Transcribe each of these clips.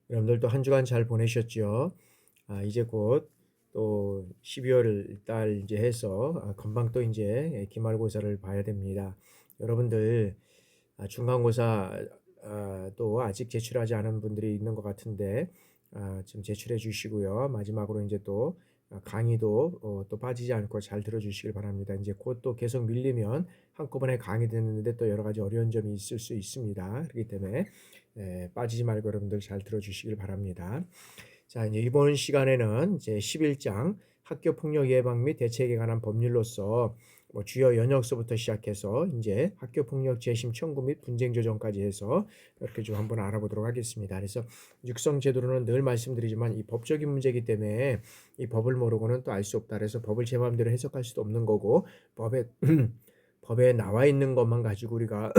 여러분들도 한 주간 잘 보내셨죠? 이제 곧 또 12월 달 이제 해서 금방 또 이제 기말고사를 봐야 됩니다. 여러분들 중간고사 또 아직 제출하지 않은 분들이 있는 것 같은데 좀 제출해 주시고요. 마지막으로 이제 또 강의도 또 빠지지 않고 잘 들어주시길 바랍니다. 이제 곧 또 계속 밀리면 한꺼번에 강의 듣는데 또 여러 가지 어려운 점이 있을 수 있습니다. 그렇기 때문에 빠지지 말고 여러분들 잘 들어주시길 바랍니다. 자, 이제 이번 시간에는 이제 11장 학교 폭력 예방 및 대책에 관한 법률로서 뭐 주요 연역서부터 시작해서 이제 학교 폭력 재심 청구 및 분쟁 조정까지 해서 이렇게 좀 한번 알아보도록 하겠습니다. 그래서 육성 제도로는 늘 말씀드리지만 이 법적인 문제이기 때문에 이 법을 모르고는 또 알 수 없다. 그래서 법을 제 마음대로 해석할 수도 없는 거고 법에 법에 나와 있는 것만 가지고 우리가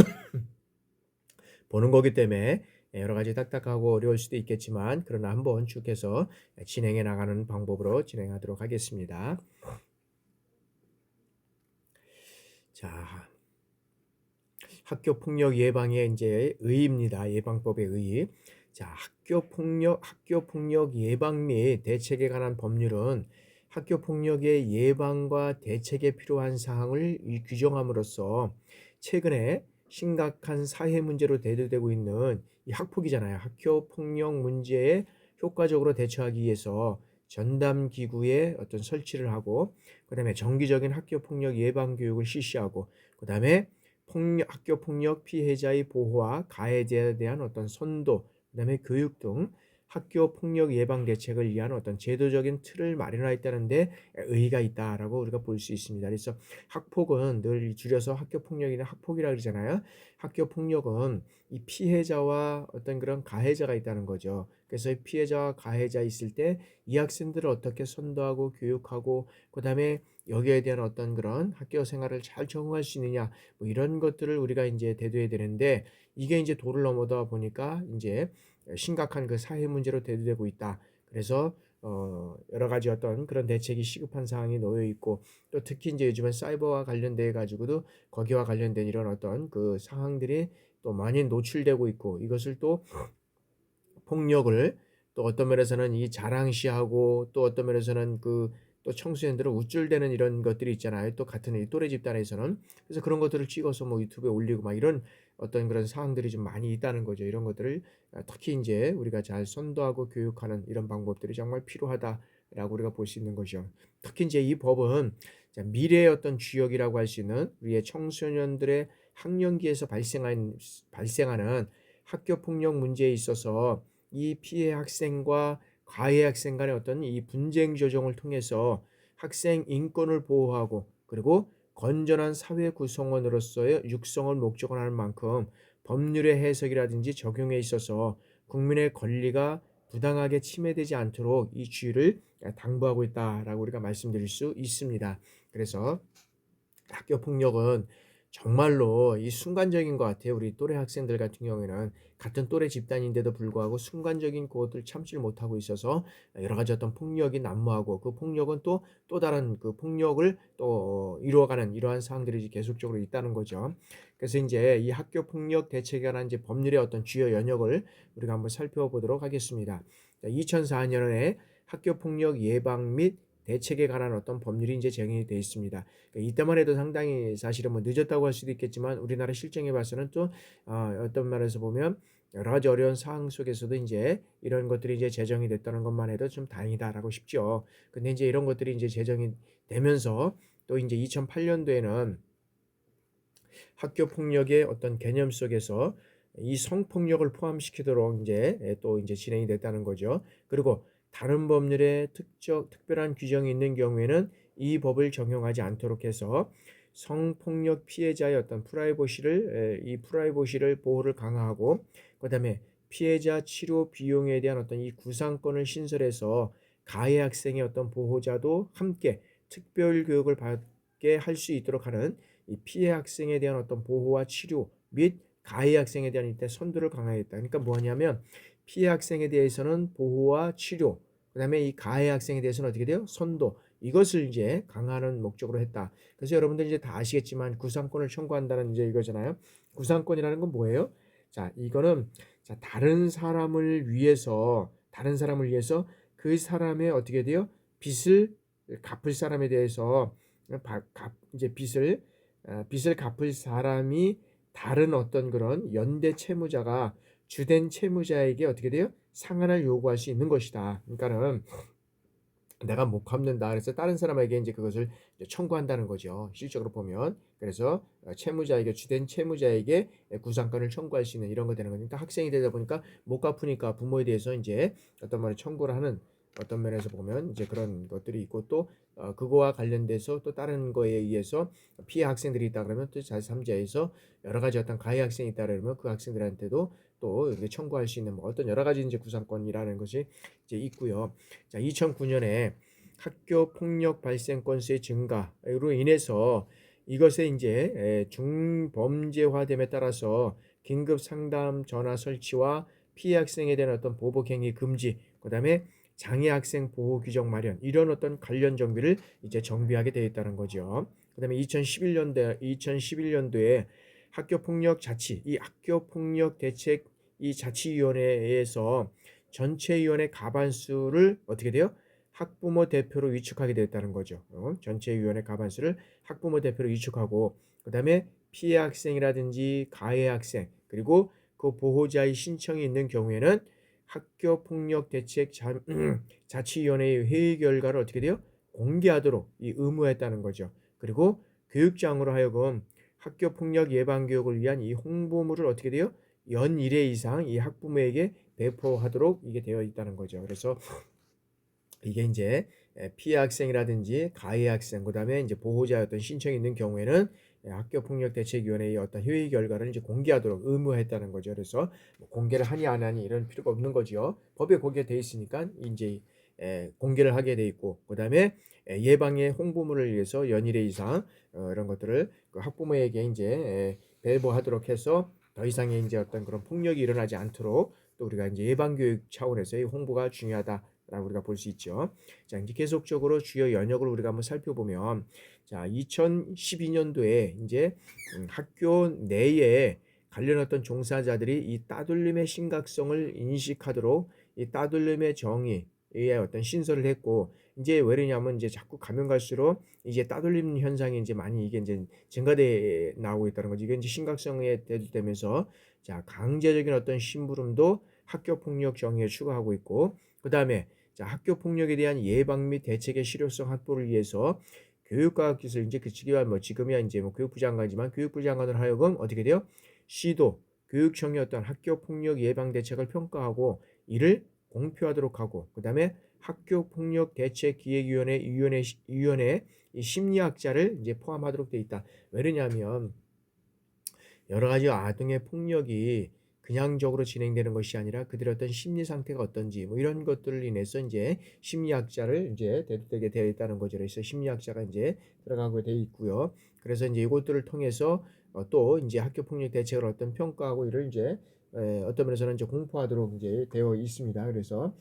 보는 거기 때문에 여러 가지 딱딱하고 어려울 수도 있겠지만 그러나 한번 쭉 해서 진행해 나가는 방법으로 진행하도록 하겠습니다. 자, 학교 폭력 예방의 이제 의의입니다. 예방법의 의의. 자, 학교 폭력 예방 및 대책에 관한 법률은 학교 폭력의 예방과 대책에 필요한 사항을 규정함으로써 최근에 심각한 사회 문제로 대두되고 있는 이 학폭이잖아요. 학교 폭력 문제에 효과적으로 대처하기 위해서 전담 기구의 어떤 설치를 하고, 그다음에 정기적인 학교 폭력 예방 교육을 실시하고, 그다음에 학교 폭력 피해자의 보호와 가해자에 대한 어떤 선도, 그다음에 교육 등 학교 폭력 예방 대책을 위한 어떤 제도적인 틀을 마련하였다는데 의의가 있다라고 우리가 볼 수 있습니다. 그래서 학폭은 늘 줄여서 학교 폭력이나 학폭이라 그러잖아요. 학교 폭력은 이 피해자와 어떤 그런 가해자가 있다는 거죠. 그래서 이 피해자와 가해자 있을 때 이 학생들을 어떻게 선도하고 교육하고 그다음에 여기에 대한 어떤 그런 학교 생활을 잘 적응할 수 있느냐, 뭐 이런 것들을 우리가 이제 대두해야 되는데 이게 이제 도를 넘어다 보니까 이제 심각한 그 사회 문제로 대두되고 있다. 그래서 여러 가지 어떤 그런 대책이 시급한 사항이 놓여 있고, 또 특히 이제 요즘은 사이버와 관련돼 가지고도 거기와 관련된 이런 어떤 그 상황들이 또 많이 노출되고 있고, 이것을 또 폭력을 또 어떤 면에서는 이 자랑시하고 또 어떤 면에서는 그 또 청소년들은 우쭐대는 이런 것들이 있잖아요. 또 같은 이 또래 집단에서는. 그래서 그런 것들을 찍어서 뭐 유튜브에 올리고 막 이런 어떤 그런 사항들이 좀 많이 있다는 거죠. 이런 것들을 특히 이제 우리가 잘 선도하고 교육하는 이런 방법들이 정말 필요하다라고 우리가 볼 수 있는 거죠. 특히 이제 이 법은 미래의 어떤 주역이라고 할 수 있는 우리의 청소년들의 학령기에서 발생하는 학교 폭력 문제에 있어서 이 피해 학생과 가해 학생 간의 어떤 이 분쟁 조정을 통해서 학생 인권을 보호하고 그리고 건전한 사회 구성원으로서의 육성을 목적으로 하는 만큼 법률의 해석이라든지 적용에 있어서 국민의 권리가 부당하게 침해되지 않도록 이 주의를 당부하고 있다라고 우리가 말씀드릴 수 있습니다. 그래서 학교 폭력은 정말로 이 순간적인 것 같아요. 우리 또래 학생들 같은 경우에는 같은 또래 집단인데도 불구하고 순간적인 그것들 참지를 못하고 있어서 여러 가지 어떤 폭력이 난무하고 그 폭력은 또 다른 그 폭력을 또 이루어가는 이러한 사항들이 계속적으로 있다는 거죠. 그래서 이제 이 학교 폭력 대책에 관한 이제 법률의 어떤 주요 연역을 우리가 한번 살펴보도록 하겠습니다. 2004년에 학교 폭력 예방 및 대책에 관한 어떤 법률이 이제 제정이 되어 있습니다. 그러니까 이때만 해도 상당히 사실은 뭐 늦었다고 할 수도 있겠지만 우리나라 실정에 봐서는 또 어떤 면에서 보면 여러 가지 어려운 상황 속에서도 이제 이런 것들이 이제 제정이 됐다는 것만 해도 좀 다행이다라고 싶죠. 근데 이제 이런 것들이 이제 제정이 되면서 또 이제 2008년도에는 학교 폭력의 어떤 개념 속에서 이 성폭력을 포함시키도록 이제 또 이제 진행이 됐다는 거죠. 그리고 다른 법률에 특별한 규정이 있는 경우에는 이 법을 적용하지 않도록 해서 성폭력 피해자의 어떤 이 프라이버시를 보호를 강화하고 그다음에 피해자 치료 비용에 대한 어떤 이 구상권을 신설해서 가해 학생의 어떤 보호자도 함께 특별 교육을 받게 할 수 있도록 하는 이 피해 학생에 대한 어떤 보호와 치료 및 가해 학생에 대한 이때 선두를 강화했다. 그러니까 뭐냐면 피해 학생에 대해서는 보호와 치료, 그다음에 이 가해 학생에 대해서는 어떻게 돼요? 선도. 이것을 이제 강화하는 목적으로 했다. 그래서 여러분들 이제 다 아시겠지만 구상권을 청구한다는 이제 이거잖아요. 구상권이라는 건 뭐예요? 자, 이거는 자, 다른 사람을 위해서 그 사람의 어떻게 돼요? 빚을 갚을 사람에 대해서 이제 빚을 갚을 사람이 다른 어떤 그런 연대 채무자가 주된 채무자에게 어떻게 돼요? 상환을 요구할 수 있는 것이다. 그러니까는 내가 못 갚는다. 그래서 다른 사람에게 이제 그것을 이제 청구한다는 거죠. 실적으로 보면. 그래서 채무자에게 주된 채무자에게 구상권을 청구할 수 있는 이런 거 되는 거니까 학생이 되다 보니까 못 갚으니까 부모에 대해서 이제 어떤 말을 청구를 하는 어떤 면에서 보면 이제 그런 것들이 있고 또 그거와 관련돼서 또 다른 거에 의해서 피해 학생들이 있다 그러면 또 제3자에서 여러 가지 어떤 가해 학생이 있다 그러면 그 학생들한테도 또 이렇게 청구할 수 있는 뭐 어떤 여러 가지 이제 구상권이라는 것이 이제 있고요. 자, 2009년에 학교 폭력 발생 건수의 증가로 인해서 이것의 이제 중범죄화됨에 따라서 긴급 상담 전화 설치와 피해 학생에 대한 어떤 보복 행위 금지, 그다음에 장애 학생 보호 규정 마련 이런 어떤 관련 정비를 이제 정비하게 되어 있다는 거죠. 그다음에 2011년도에 학교 폭력 대책 이 자치위원회에서 전체위원회 가반수를 어떻게 돼요? 학부모 대표로 위촉하게 되었다는 거죠. 전체위원회 가반수를 학부모 대표로 위촉하고 그다음에 피해 학생이라든지 가해 학생 그리고 그 보호자의 신청이 있는 경우에는 학교폭력대책 자치위원회의 회의 결과를 어떻게 돼요? 공개하도록 이 의무했다는 거죠. 그리고 교육장으로 하여금 학교폭력 예방 교육을 위한 이 홍보물을 어떻게 돼요? 연 1회 이상 이 학부모에게 배포하도록 이게 되어 있다는 거죠. 그래서 이게 이제 피해 학생이라든지 가해 학생 그다음에 이제 보호자의 어떤 신청이 있는 경우에는 학교폭력대책위원회의 어떤 회의 결과를 이제 공개하도록 의무했다는 거죠. 그래서 뭐 공개를 하니 안 하니 이런 필요가 없는 거죠. 법에 공개돼 있으니까 이제 공개를 하게 돼 있고 그다음에 예방의 홍보물을 위해서 연일회 이상 이런 것들을 그 학부모에게 이제 배포하도록 해서 더 이상의 이제 어떤 그런 폭력이 일어나지 않도록 또 우리가 이제 예방교육 차원에서의 홍보가 중요하다라고 우리가 볼 수 있죠. 자, 이제 계속적으로 주요 연역을 우리가 한번 살펴보면, 자, 2012년도에 이제 학교 내에 관련 어떤 종사자들이 이 따돌림의 심각성을 인식하도록 이 따돌림의 정의의 어떤 신설을 했고, 이제 왜냐면 이제 자꾸 가면 갈수록 이제 따돌림 현상이 이제 많이 이게 이제 증가돼 나오고 있다는 거죠. 이게 이제 심각성에 대두되면서 자, 강제적인 어떤 심부름도 학교 폭력 정의에 추가하고 있고, 그다음에 자, 학교 폭력에 대한 예방 및 대책의 실효성 확보를 위해서 교육과학기술 이제 그 지금이야 이제 뭐 교육부 장관이지만 교육부 장관을 하여금 어떻게 돼요? 시도 교육청의 어떤 학교 폭력 예방 대책을 평가하고 이를 공표하도록 하고 그다음에 학교 폭력 대책 기획위원회 이 심리학자를 이제 포함하도록 돼 있다. 왜냐하면 여러 가지 아동의 폭력이 그냥적으로 진행되는 것이 아니라 그들의 어떤 심리 상태가 어떤지 뭐 이런 것들을 인해서 이제 심리학자를 이제 대두되게 되어 있다는 거죠. 그래서 심리학자가 이제 들어가게 되어 있고요. 그래서 이제 이것들을 통해서 또 이제 학교 폭력 대책을 어떤 평가하고 이를 이제 어떤 면에서는 이제 공포하도록 이제 되어 있습니다. 그래서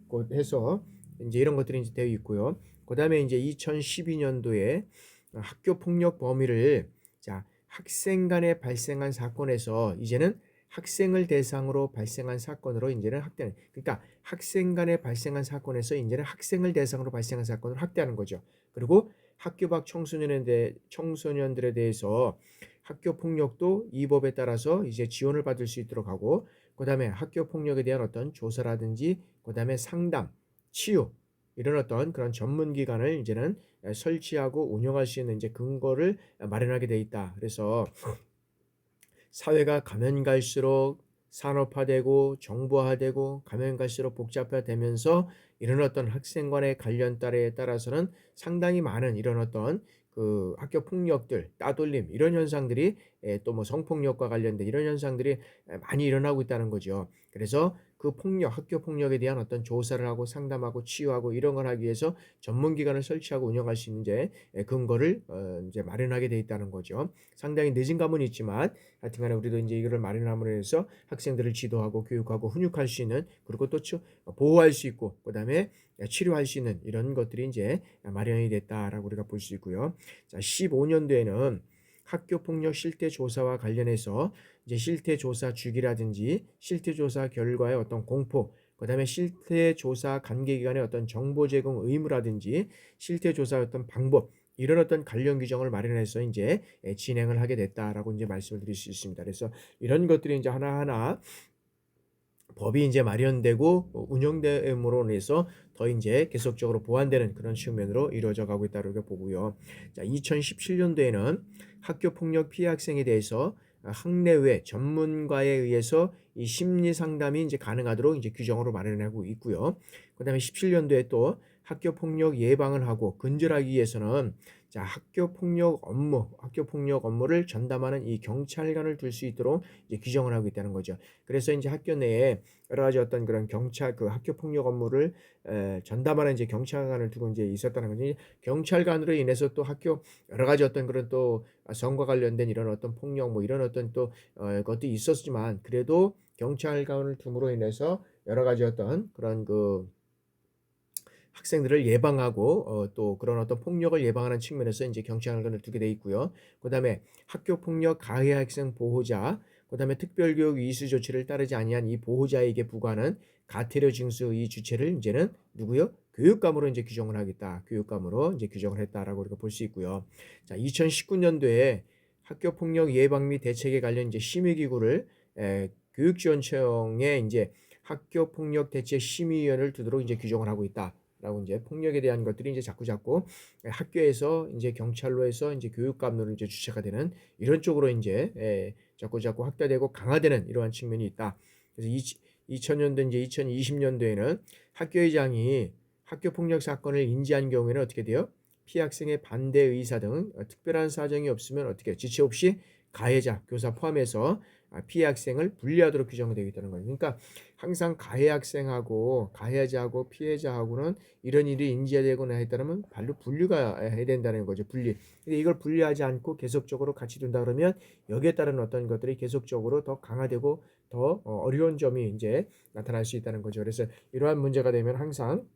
곧 해서 이제 이런 것들이 이제 되어 있고요. 그다음에 이제 2012년도에 학교 폭력 범위를 자 학생 간에 발생한 사건에서 이제는 학생을 대상으로 발생한 사건으로 이제는 확대하는 그러니까 학생 간에 발생한 사건에서 이제는 학생을 대상으로 발생한 사건을 확대하는 거죠. 그리고 학교 밖 청소년들에 대해서 학교 폭력도 이 법에 따라서 이제 지원을 받을 수 있도록 하고 그다음에 학교 폭력에 대한 어떤 조사라든지 그다음에 상담, 치유 이런 어떤 그런 전문 기관을 이제는 설치하고 운영할 수 있는 이제 근거를 마련하게 돼 있다. 그래서 사회가 가면 갈수록 산업화되고 정보화되고 가면 갈수록 복잡화되면서 이런 어떤 학생 간의 관련 따에 따라서는 상당히 많은 이런 어떤 그 학교 폭력들, 따돌림 이런 현상들이 또 뭐 성폭력과 관련된 이런 현상들이 많이 일어나고 있다는 거죠. 그래서 그 학교 폭력에 대한 어떤 조사를 하고 상담하고 치유하고 이런 걸 하기 위해서 전문기관을 설치하고 운영할 수 있는 이제 근거를 이제 마련하게 돼 있다는 거죠. 상당히 늦은 감은 있지만 하여튼간에 우리도 이제 이거를 마련함으로 해서 학생들을 지도하고 교육하고 훈육할 수 있는 그리고 또 보호할 수 있고 그다음에 치료할 수 있는 이런 것들이 이제 마련이 됐다라고 우리가 볼 수 있고요. 자, 15년도에는 학교 폭력 실태 조사와 관련해서 이제 실태 조사 주기라든지 실태 조사 결과의 어떤 공포, 그다음에 실태 조사 관계 기관의 어떤 정보 제공 의무라든지 실태 조사 어떤 방법, 이런 어떤 관련 규정을 마련해서 이제 진행을 하게 됐다라고 이제 말씀을 드릴 수 있습니다. 그래서 이런 것들이 이제 하나하나 법이 이제 마련되고 운영됨으로 인해서 더 이제 계속적으로 보완되는 그런 측면으로 이루어져 가고 있다고 보고요. 자, 2017년도에는 학교 폭력 피해 학생에 대해서 학내외 전문가에 의해서 이 심리 상담이 이제 가능하도록 이제 규정으로 마련하고 있고요. 그다음에 17년도에 또 학교 폭력 예방을 하고 근절하기 위해서는 자, 학교 폭력 업무를 전담하는 이 경찰관을 둘 수 있도록 이제 규정을 하고 있다는 거죠. 그래서 이제 학교 내에 여러 가지 어떤 그런 경찰 그 학교 폭력 업무를 전담하는 이제 경찰관을 두고 이제 있었다는 거지. 경찰관으로 인해서 또 학교 여러 가지 어떤 그런 또 성과 관련된 이런 어떤 폭력 뭐 이런 어떤 또 것도 있었지만 그래도 경찰관을 둠으로 인해서 여러 가지 어떤 그런 그 학생들을 예방하고 또 그런 어떤 폭력을 예방하는 측면에서 이제 경찰관을 두게 돼 있고요. 그다음에 학교 폭력 가해 학생 보호자, 그다음에 특별교육 이수 조치를 따르지 아니한 이 보호자에게 부과하는 가태료 징수 이 주체를 이제는 누구요? 교육감으로 이제 규정을 하겠다. 교육감으로 이제 규정을 했다라고 우리가 볼 수 있고요. 자, 2019년도에 학교 폭력 예방 및 대책에 관련 이제 심의기구를 교육지원청에 이제 학교 폭력 대책 심의위원회를 두도록 이제 규정을 하고 있다. 라고 이제 폭력에 대한 것들이 이제 자꾸 학교에서 이제 경찰로 해서 이제 교육감으로 이제 주체가 되는 이런 쪽으로 이제 자꾸 확대되고 강화되는 이러한 측면이 있다. 그래서 2000년도 이제 2020년도에는 학교의장이 학교 폭력 사건을 인지한 경우에는 어떻게 돼요? 피해 학생의 반대 의사 등 특별한 사정이 없으면 어떻게 지체 없이 가해자, 교사 포함해서 피해 학생을 분리하도록 규정되어 있다는 거예요. 그러니까 항상 가해 학생하고 가해자하고 피해자하고는 이런 일이 인지되거나 했다면 발로 분리가 해야 된다는 거죠. 분리. 근데 이걸 분리하지 않고 계속적으로 같이 둔다 그러면 여기에 따른 어떤 것들이 계속적으로 더 강화되고 더 어려운 점이 이제 나타날 수 있다는 거죠. 그래서 이러한 문제가 되면 항상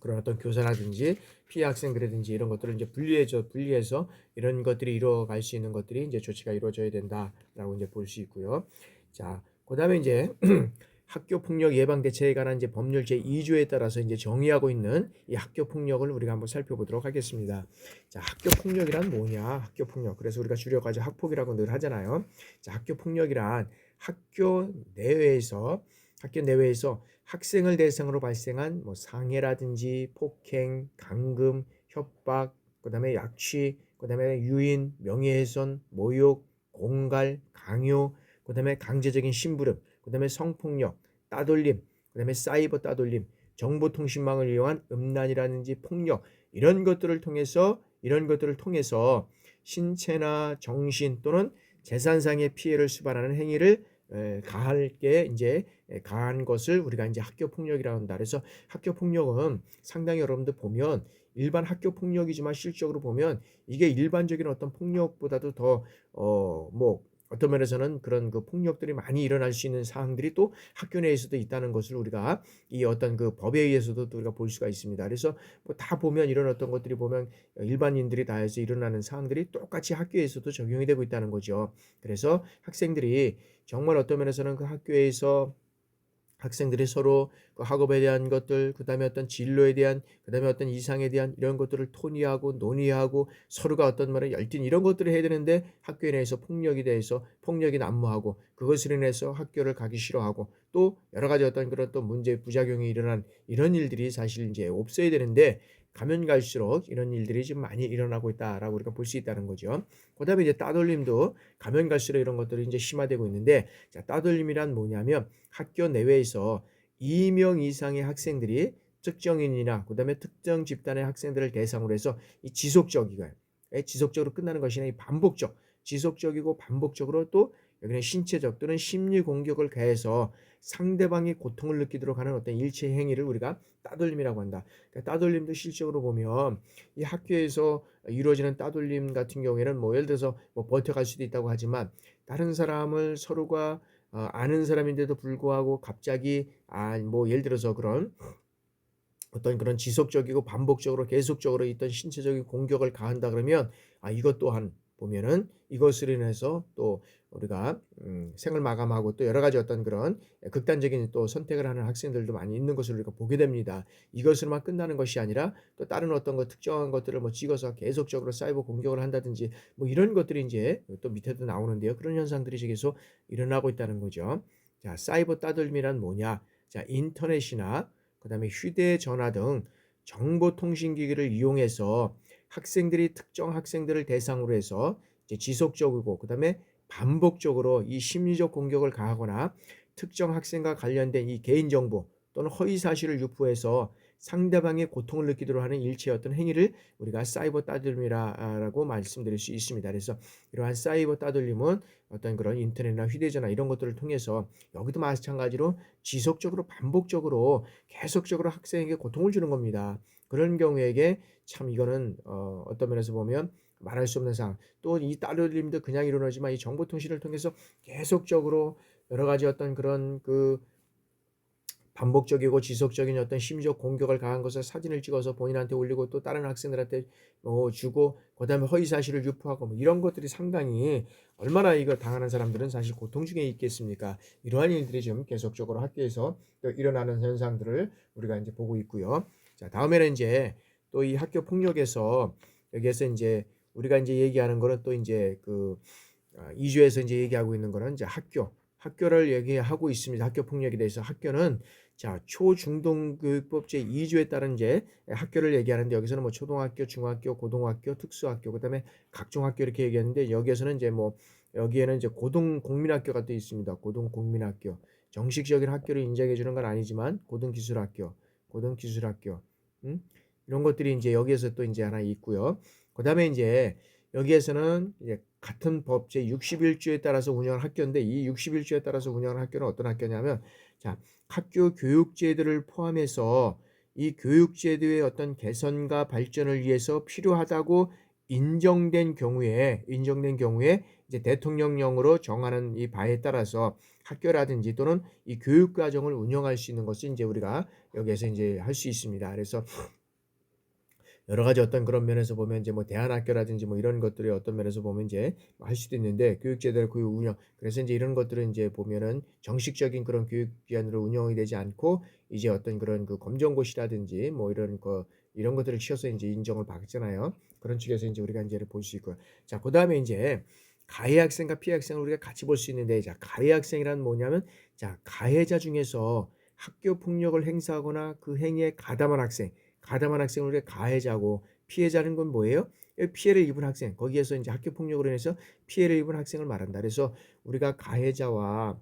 그런 어떤 교사라든지 피해 학생들이든지 이런 것들을 이제 분리해서 이런 것들이 이루어갈 수 있는 것들이 이제 조치가 이루어져야 된다라고 이제 볼 수 있고요. 자, 그다음에 이제 학교 폭력 예방 대책에 관한 이제 법률 제2조에 따라서 이제 정의하고 있는 이 학교 폭력을 우리가 한번 살펴보도록 하겠습니다. 자, 학교 폭력이란 뭐냐? 학교 폭력. 그래서 우리가 줄여가지고 학폭이라고 늘 하잖아요. 자, 학교 폭력이란 학교 내외에서 학생을 대상으로 발생한 뭐 상해라든지 폭행, 감금, 협박, 그다음에 약취, 그다음에 유인, 명예훼손, 모욕, 공갈, 강요, 그다음에 강제적인 심부름, 그다음에 성폭력, 따돌림, 그다음에 사이버 따돌림, 정보통신망을 이용한 음란이라든지 폭력 이런 것들을 통해서 신체나 정신 또는 재산상의 피해를 수반하는 행위를 가한 것을 우리가 이제 학교 폭력이라고 한다. 그래서 학교 폭력은 상당히 여러분들 보면 일반 학교 폭력이지만 실적으로 보면 이게 일반적인 어떤 폭력보다도 더 뭐 어떤 면에서는 그런 그 폭력들이 많이 일어날 수 있는 사항들이 또 학교 내에서도 있다는 것을 우리가 이 어떤 그 법에 의해서도 우리가 볼 수가 있습니다. 그래서 뭐 다 보면 이런 어떤 것들이 보면 일반인들이 다 해서 일어나는 사항들이 똑같이 학교에서도 적용이 되고 있다는 거죠. 그래서 학생들이 정말 어떤 면에서는 그 학교에서 학생들이 서로 그 학업에 대한 것들, 그다음에 어떤 진로에 대한, 그다음에 어떤 이상에 대한 이런 것들을 토의하고 논의하고 서로가 어떤 말을 열띤 이런 것들을 해야 되는데 학교에 대해서 폭력에 대해서 폭력이 난무하고 그것으로 인해서 학교를 가기 싫어하고 또 여러 가지 어떤 그런 또 문제 부작용이 일어난 이런 일들이 사실 이제 없어야 되는데 가면 갈수록 이런 일들이 지금 많이 일어나고 있다라고 우리가 볼 수 있다는 거죠. 그다음에 이제 따돌림도 가면 갈수록 이런 것들이 이제 심화되고 있는데 자, 따돌림이란 뭐냐면 학교 내외에서 2명 이상의 학생들이 특정인이나 그다음에 특정 집단의 학생들을 대상으로 해서 이 지속적으로 끝나는 것이 아니라 지속적이고 반복적으로 또 여기는 신체적 또는 심리 공격을 가해서 상대방이 고통을 느끼도록 하는 어떤 일체 행위를 우리가 따돌림이라고 한다. 그러니까 따돌림도 실적으로 보면 이 학교에서 이루어지는 따돌림 같은 경우에는 뭐 예를 들어서 뭐 버텨갈 수도 있다고 하지만 다른 사람을 서로가 아는 사람인데도 불구하고 갑자기 뭐 예를 들어서 그런 어떤 그런 지속적이고 반복적으로 계속적으로 있던 신체적인 공격을 가한다 그러면 이것 또한 보면은 이것으로 인해서 또 우리가 생을 마감하고 또 여러 가지 어떤 그런 극단적인 또 선택을 하는 학생들도 많이 있는 것을 우리가 보게 됩니다. 이것으로만 끝나는 것이 아니라 또 다른 어떤 것 특정한 것들을 뭐 찍어서 계속적으로 사이버 공격을 한다든지 뭐 이런 것들이 인제 또 밑에도 나오는데요. 그런 현상들이 계속 일어나고 있다는 거죠. 자, 사이버 따돌림이란 뭐냐? 자, 인터넷이나 그다음에 휴대전화 등 정보통신기기를 이용해서 학생들이 특정 학생들을 대상으로 해서 이제 지속적이고 그다음에 반복적으로 이 심리적 공격을 가하거나 특정 학생과 관련된 이 개인정보 또는 허위 사실을 유포해서 상대방의 고통을 느끼도록 하는 일체의 어떤 행위를 우리가 사이버 따돌림이라고 말씀드릴 수 있습니다. 그래서 이러한 사이버 따돌림은 어떤 그런 인터넷이나 휴대전화 이런 것들을 통해서 여기도 마찬가지로 지속적으로 반복적으로 계속적으로 학생에게 고통을 주는 겁니다. 그런 경우에게 참 이거는 어떤 면에서 보면 말할 수 없는 상황. 또 이 따돌림도 그냥 일어나지만 이 정보통신을 통해서 계속적으로 여러 가지 어떤 그런 그 반복적이고 지속적인 어떤 심리적 공격을 가한 것을 사진을 찍어서 본인한테 올리고 또 다른 학생들한테 주고 그다음에 허위 사실을 유포하고 뭐 이런 것들이 상당히 얼마나 이거 당하는 사람들은 사실 고통 중에 있겠습니까? 이러한 일들이 좀 계속적으로 학교에서 또 일어나는 현상들을 우리가 이제 보고 있고요. 자, 다음에는 이제 또 이 학교 폭력에서 여기에서 이제 우리가 이제 얘기하는 거는 또 이제 그 2주에서 이제 얘기하고 있는 거는 이제 학교를 얘기하고 있습니다. 학교 폭력에 대해서 학교는 자, 초중등교육법 제2조에 따른 이제 학교를 얘기하는데 여기서는 뭐 초등학교, 중학교, 고등학교, 특수학교, 그다음에 각종 학교 이렇게 얘기하는데 여기에서는 이제 뭐 여기에는 이제 고등국민학교가 또 있습니다. 고등국민학교. 정식적인 학교를 인정해 주는 건 아니지만 고등기술학교, 음? 이런 것들이 이제 여기에서 또 이제 하나 있고요. 그다음에 이제 여기에서는 이제 같은 법 제61조에 따라서 운영하는 학교인데 이 61조에 따라서 운영하는 학교는 어떤 학교냐면 자, 학교 교육제도를 포함해서 이 교육제도의 어떤 개선과 발전을 위해서 필요하다고 인정된 경우에 이제 대통령령으로 정하는 이 바에 따라서 학교라든지 또는 이 교육 과정을 운영할 수 있는 것을 이제 우리가 여기에서 이제 할 수 있습니다. 그래서 여러 가지 어떤 그런 면에서 보면 이제 뭐 대안학교라든지 뭐 이런 것들이 어떤 면에서 보면 이제 할 수도 있는데 교육제도의 교육 운영 그래서 이제 이런 것들은 이제 보면은 정식적인 그런 교육기관으로 운영이 되지 않고 이제 어떤 그런 그 검정고시라든지 뭐 이런 것들을 치러서 이제 인정을 받잖아요. 그런 측에서 이제 우리가 이제를 볼 수 있고요. 자, 그다음에 이제 가해 학생과 피해 학생을 우리가 같이 볼 수 있는데 자, 가해 학생이란 뭐냐면 자, 가해자 중에서 학교 폭력을 행사하거나 그 행위에 가담한 학생을 우리가 가해자고 피해자는 건 뭐예요? 피해를 입은 학생. 거기에서 이제 학교 폭력으로 인해서 피해를 입은 학생을 말한다. 그래서 우리가 가해자가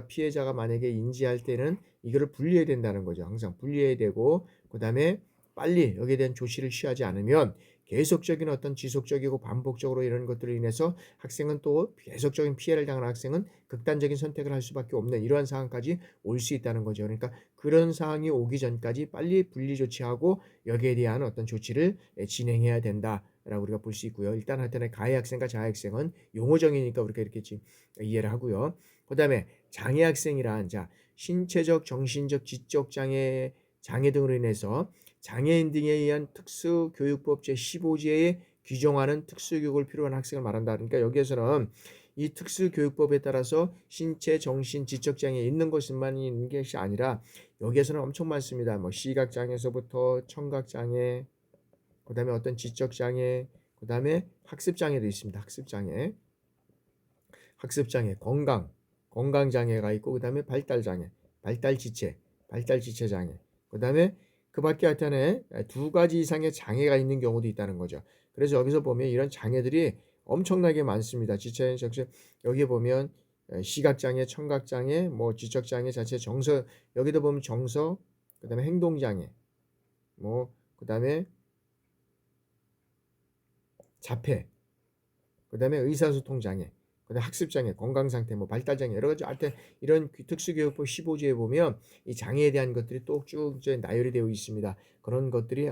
피해자가 만약에 인지할 때는 이거를 분리해야 된다는 거죠. 항상 분리해야 되고 그다음에 빨리 여기에 대한 조치를 취하지 않으면 계속적인 어떤 지속적이고 반복적으로 이런 것들로 인해서 학생은 또 계속적인 피해를 당하는 학생은 극단적인 선택을 할 수밖에 없는 이러한 상황까지 올 수 있다는 거죠. 그러니까 그런 상황이 오기 전까지 빨리 분리 조치하고 여기에 대한 어떤 조치를 진행해야 된다라고 우리가 볼 수 있고요. 일단 하여튼에 가해 학생과 자해 학생은 용어정의니까 우리가 이렇게 이해를 하고요. 그다음에 장애 학생이란 자 신체적, 정신적, 지적 장애 등으로 인해서 장애인 등에 의한 특수교육법 제15조에 규정하는 특수교육을 필요한 학생을 말한다. 그러니까 여기에서는 이 특수교육법에 따라서 신체, 정신, 지적 장애 있는 것만이 있는 것이 아니라 여기에서는 엄청 많습니다. 뭐 시각 장애에서부터 청각 장애, 그다음에 어떤 지적 장애, 그다음에 학습 장애도 있습니다. 학습 장애, 건강 장애가 있고 그다음에 발달 장애, 발달 지체 장애. 그다음에 그밖에 하여튼에 두 가지 이상의 장애가 있는 경우도 있다는 거죠. 그래서 여기서 보면 이런 장애들이 엄청나게 많습니다. 지체 적세 여기 보면 시각 장애, 청각 장애, 뭐 지적 장애 자체 정서 여기도 보면 정서, 그다음에 행동 장애, 뭐 그다음에 자폐, 그다음에 의사소통 장애, 그다음에 학습 장애, 건강 상태, 뭐 발달 장애 여러 가지 하여튼 이런 특수교육법 15조에 보면 이 장애에 대한 것들이 또 쭉 나열이 되어 있습니다. 그런 것들이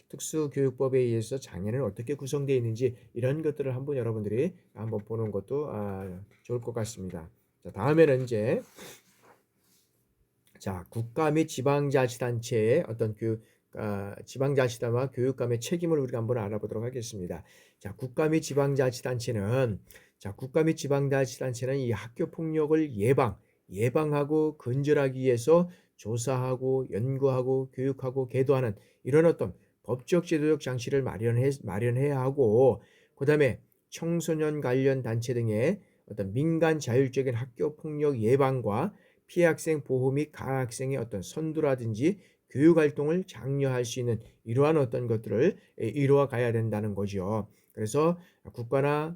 특수교육법에 의해서 장애는 어떻게 구성되어 있는지 이런 것들을 한번 여러분들이 한번 보는 것도 좋을 것 같습니다. 자, 다음에는 이제 자, 국가 및 지방자치단체의 어떤 지방자치단체와 교육감의 책임을 우리가 한번 알아보도록 하겠습니다. 자, 국가 및 지방자치단체는 이 학교 폭력을 예방하고 근절하기 위해서 조사하고 연구하고 교육하고 계도하는 이런 어떤 법적 제도적 장치를 마련해야 하고, 그다음에 청소년 관련 단체 등의 어떤 민간 자율적인 학교 폭력 예방과 피해 학생 보호 및 가해 학생의 어떤 선두라든지 교육 활동을 장려할 수 있는 이러한 어떤 것들을 이루어 가야 된다는 거죠. 그래서 국가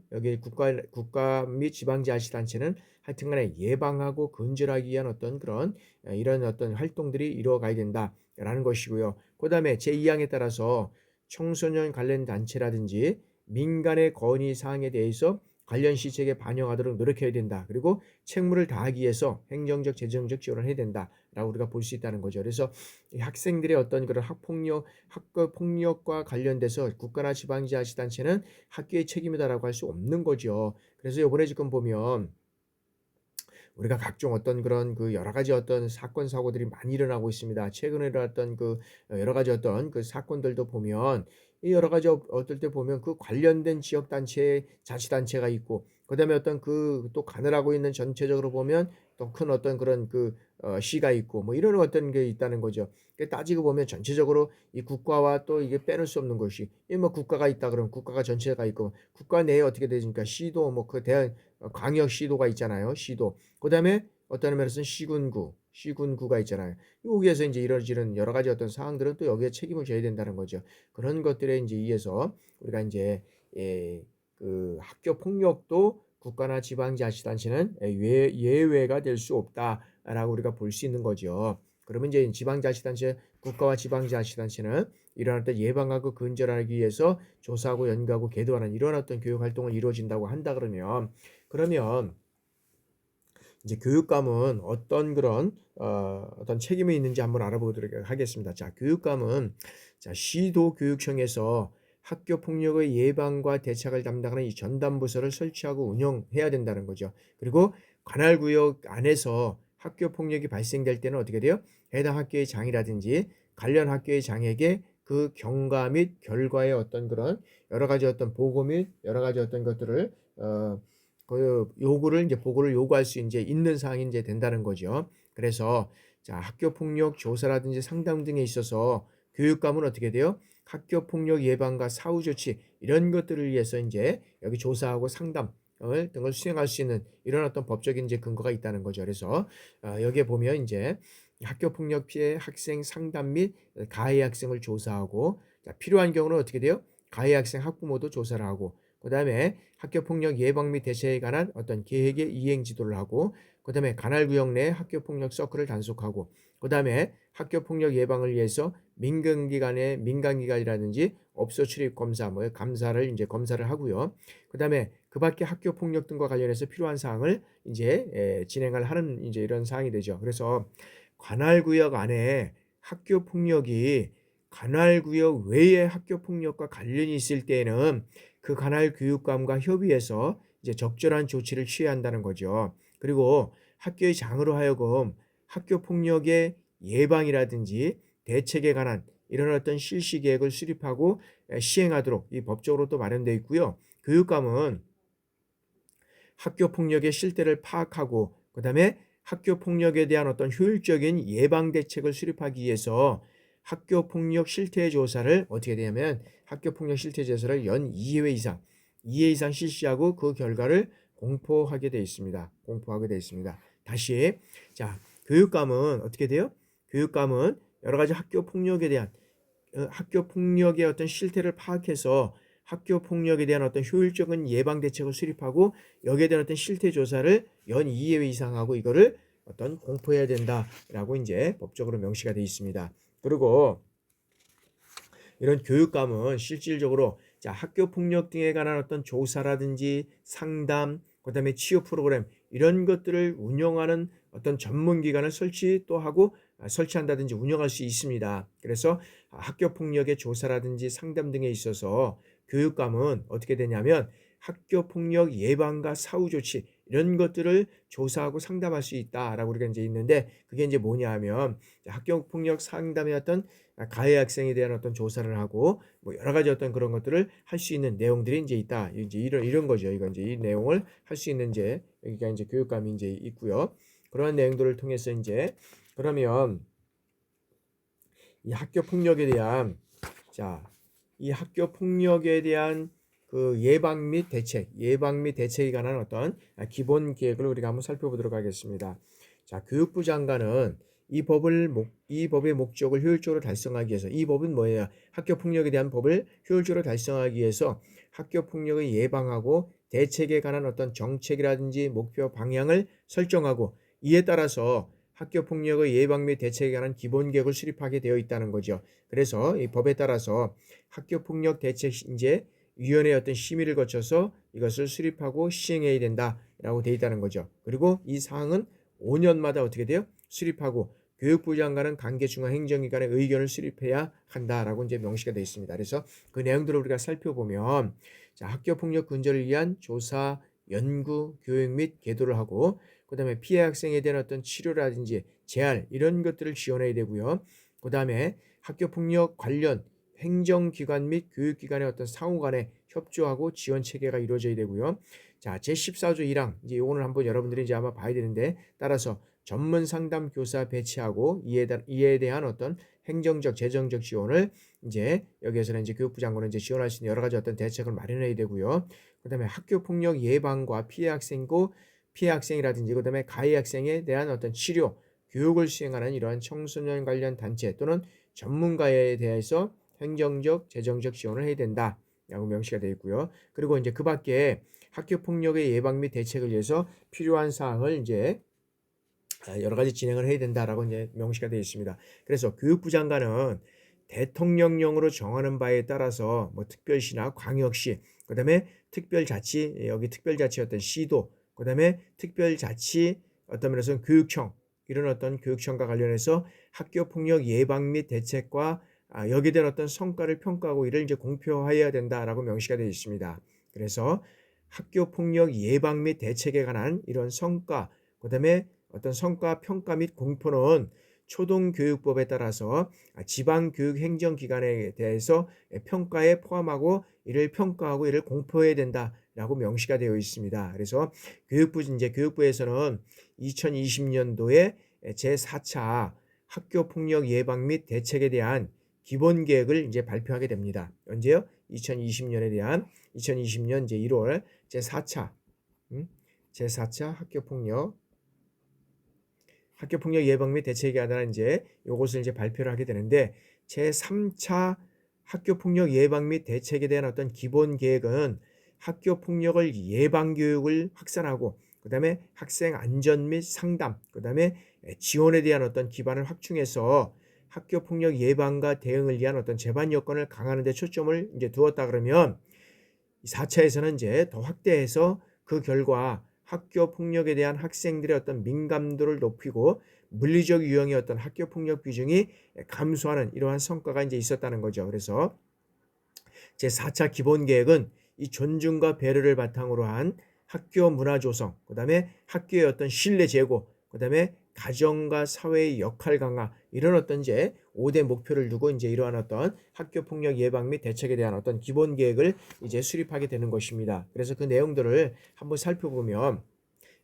및 지방자치단체는 하여튼간에 예방하고 근절하기 위한 어떤 그런 이런 어떤 활동들이 이루어 가야 된다라는 것이고요. 그다음에 제2항에 따라서 청소년 관련 단체라든지 민간의 건의 사항에 대해서 관련 시책에 반영하도록 노력해야 된다. 그리고 책무를 다하기 위해서 행정적, 재정적 지원을 해야 된다라고 우리가 볼 수 있다는 거죠. 그래서 이 학생들의 어떤 그런 학교 폭력과 관련돼서 국가나 지방자치단체는 학교의 책임이다라고 할 수 없는 거죠. 그래서 이번에 지금 보면 우리가 각종 어떤 그런 여러 가지 어떤 사건 사고들이 많이 일어나고 있습니다. 최근에 일어났던 여러 가지 어떤 사건들도 보면 이 여러 가지 어떨 때 보면 그 관련된 지역 단체 자치단체가 있고, 그다음에 어떤 또 가늘하고 있는 전체적으로 보면 또 큰 어떤 그런 시가 있고 뭐 이런 어떤 게 있다는 거죠. 따지고 보면 전체적으로 이 국가와 또 이게 빼놓을 수 없는 것이, 이 뭐 국가가 있다 그러면 국가가 전체가 있고, 국가 내에 어떻게 되니까 시도 뭐 대한 광역 시도가 있잖아요. 시도. 그다음에 어떤 면에서는 시군구가 있잖아요. 여기에서 이제 이루어지는 여러 가지 어떤 사항들은 또 여기에 책임을 져야 된다는 거죠. 그런 것들에 이제 의해서 우리가 이제 학교 폭력도 국가나 지방자치단체는 예외가 될 수 없다라고 우리가 볼 수 있는 거죠. 그러면 이제 국가와 지방자치단체는 이러한 어떤 예방하고 근절하기 위해서 조사하고 연구하고 계도하는 이러한 어떤 교육 활동을 이루어진다고 한다 그러면 이제 교육감은 어떤 그런 어떤 책임이 있는지 한번 알아보도록 하겠습니다. 자, 교육감은 시도교육청에서 학교 폭력의 예방과 대책을 담당하는 이 전담부서를 설치하고 운영해야 된다는 거죠. 그리고 관할구역 안에서 학교 폭력이 발생될 때는 어떻게 돼요? 해당 학교의 장이라든지 관련 학교의 장에게 그 경과 및 결과의 어떤 그런 여러 가지 어떤 보고 및 여러 가지 어떤 것들을 보고를 요구할 수 이제 있는 사항이 이제 된다는 거죠. 그래서 학교 폭력 조사라든지 상담 등에 있어서 교육감은 어떻게 돼요? 학교 폭력 예방과 사후 조치 이런 것들을 위해서 이제 여기 조사하고 상담 등을 수행할 수 있는 이런 어떤 법적인 이제 근거가 있다는 거죠. 그래서 여기에 보면 이제 학교 폭력 피해 학생 상담 및 가해 학생을 조사하고, 필요한 경우는 어떻게 돼요? 가해 학생 학부모도 조사를 하고, 그다음에 학교 폭력 예방 및 대처에 관한 어떤 계획의 이행 지도를 하고, 그다음에 관할 구역 내 학교 폭력 서클을 단속하고, 그다음에 학교 폭력 예방을 위해서 민간기관이라든지 업소 출입 검사 검사를 하고요. 그다음에 그 밖에 학교 폭력 등과 관련해서 필요한 사항을 이제 진행을 하는 이제 이런 사항이 되죠. 그래서 관할 구역 안에 학교 폭력이 관할 구역 외의 학교 폭력과 관련이 있을 때에는 그 관할 교육감과 협의해서 이제 적절한 조치를 취해야 한다는 거죠. 그리고 학교의 장으로 하여금 학교 폭력의 예방이라든지 대책에 관한 이런 어떤 실시 계획을 수립하고 시행하도록 이 법적으로 또 마련되어 있고요. 교육감은 학교 폭력의 실태를 파악하고, 그다음에 학교 폭력에 대한 어떤 효율적인 예방 대책을 수립하기 위해서 학교 폭력 실태 조사를 어떻게 되냐면 학교 폭력 실태 조사를 연 2회 이상 실시하고 그 결과를 공포하게 되어 있습니다. 다시 교육감은 어떻게 돼요? 교육감은 여러 가지 학교 폭력의 어떤 실태를 파악해서 학교 폭력에 대한 어떤 효율적인 예방 대책을 수립하고, 여기에 대한 어떤 실태 조사를 연 2회 이상 하고 이거를 어떤 공포해야 된다라고 이제 법적으로 명시가 되어 있습니다. 그리고 이런 교육감은 실질적으로 학교 폭력 등에 관한 어떤 조사라든지 상담, 그다음에 치유 프로그램 이런 것들을 운영하는 어떤 전문 기관을 설치한다든지 운영할 수 있습니다. 그래서 학교 폭력의 조사라든지 상담 등에 있어서 교육감은 어떻게 되냐면 학교 폭력 예방과 사후 조치 이런 것들을 조사하고 상담할 수 있다라고 우리가 이제 있는데 그게 이제 뭐냐하면 학교 폭력 상담의 어떤 가해 학생에 대한 어떤 조사를 하고 뭐 여러 가지 어떤 그런 것들을 할 수 있는 내용들이 이제 있다. 이제 이런 거죠. 이건 이제 이 내용을 할 수 있는 이제 여기가 이제 교육감이 이제 있고요. 그러한 내용들을 통해서 이제 그러면 이 학교 폭력에 대한 자, 이 학교 폭력에 대한 그 예방 및 대책에 관한 어떤 기본 계획을 우리가 한번 살펴보도록 하겠습니다. 자, 교육부 장관은 이 법의 목적을 효율적으로 달성하기 위해서 이 법은 뭐예요? 학교 폭력에 대한 법을 효율적으로 달성하기 위해서 학교 폭력을 예방하고 대책에 관한 어떤 정책이라든지 목표 방향을 설정하고 이에 따라서 학교 폭력의 예방 및 대책에 관한 기본 계획을 수립하게 되어 있다는 거죠. 그래서 이 법에 따라서 학교 폭력 대책 이제 위원회의 어떤 심의를 거쳐서 이것을 수립하고 시행해야 된다라고 되어 있다는 거죠. 그리고 이 사항은 5년마다 어떻게 돼요? 수립하고 교육부 장관은 관계 중앙 행정기관의 의견을 수립해야 한다라고 이제 명시가 되어 있습니다. 그래서 그 내용들을 우리가 살펴보면 자, 학교 폭력 근절을 위한 조사, 연구, 교육 및 계도를 하고 그다음에 피해 학생에 대한 어떤 치료라든지 재활 이런 것들을 지원해야 되고요. 그다음에 학교 폭력 관련 행정기관 및 교육기관의 어떤 상호 간에 협조하고 지원 체계가 이루어져야 되고요. 자, 제14조 1항 이제 이거는 한번 여러분들이 이제 아마 봐야 되는데 따라서 전문 상담 교사 배치하고 이에 대한 어떤 행정적 재정적 지원을 이제 여기에서는 이제 교육부 장관은 이제 지원할 수 있는 여러 가지 어떤 대책을 마련해야 되고요. 그다음에 학교 폭력 예방과 피해 학생이라든지 그다음에 가해 학생에 대한 어떤 치료, 교육을 수행하는 이러한 청소년 관련 단체 또는 전문가에 대해서 행정적, 재정적 지원을 해야 된다라고 명시가 되어 있고요. 그리고 이제 그 밖에 학교 폭력의 예방 및 대책을 위해서 필요한 사항을 이제 여러 가지 진행을 해야 된다라고 이제 명시가 되어 있습니다. 그래서 교육부 장관은 대통령령으로 정하는 바에 따라서 뭐 특별시나 광역시, 그다음에 특별자치 여기 특별자치 어떤 시도, 그다음에 특별자치 어떤 면에서는 교육청 이런 어떤 교육청과 관련해서 학교 폭력 예방 및 대책과 여기에 대한 어떤 성과를 평가하고 이를 이제 공표해야 된다라고 명시가 되어 있습니다. 그래서 학교 폭력 예방 및 대책에 관한 이런 성과, 그다음에 어떤 성과 평가 및 공표는 초등교육법에 따라서 지방교육행정기관에 대해서 평가에 포함하고 이를 평가하고 이를 공표해야 된다라고 명시가 되어 있습니다. 그래서 교육부에서는 2020년도에 제4차 학교폭력 예방 및 대책에 대한 기본 계획을 이제 발표하게 됩니다. 언제요? 2020년에 대한 2020년 이제 1월 제4차 학교폭력 예방 및 대책에 관한 이제 요것을 이제 발표를 하게 되는데 제3차 학교폭력 예방 및 대책에 대한 어떤 기본 계획은 학교폭력을 예방 교육을 확산하고 그다음에 학생 안전 및 상담, 그다음에 지원에 대한 어떤 기반을 확충해서 학교폭력 예방과 대응을 위한 어떤 제반 여건을 강화하는 데 초점을 이제 두었다 그러면 4차에서는 이제 더 확대해서 그 결과 학교 폭력에 대한 학생들의 어떤 민감도를 높이고 물리적 유형의 어떤 학교 폭력 비중이 감소하는 이러한 성과가 이제 있었다는 거죠. 그래서 제4차 기본 계획은 이 존중과 배려를 바탕으로 한 학교 문화 조성, 그다음에 학교의 어떤 신뢰 제고, 그다음에 가정과 사회의 역할 강화 이런 어떤 이제 5대 목표를 두고 이제 이러한 어떤 학교 폭력 예방 및 대책에 대한 어떤 기본 계획을 이제 수립하게 되는 것입니다. 그래서 그 내용들을 한번 살펴보면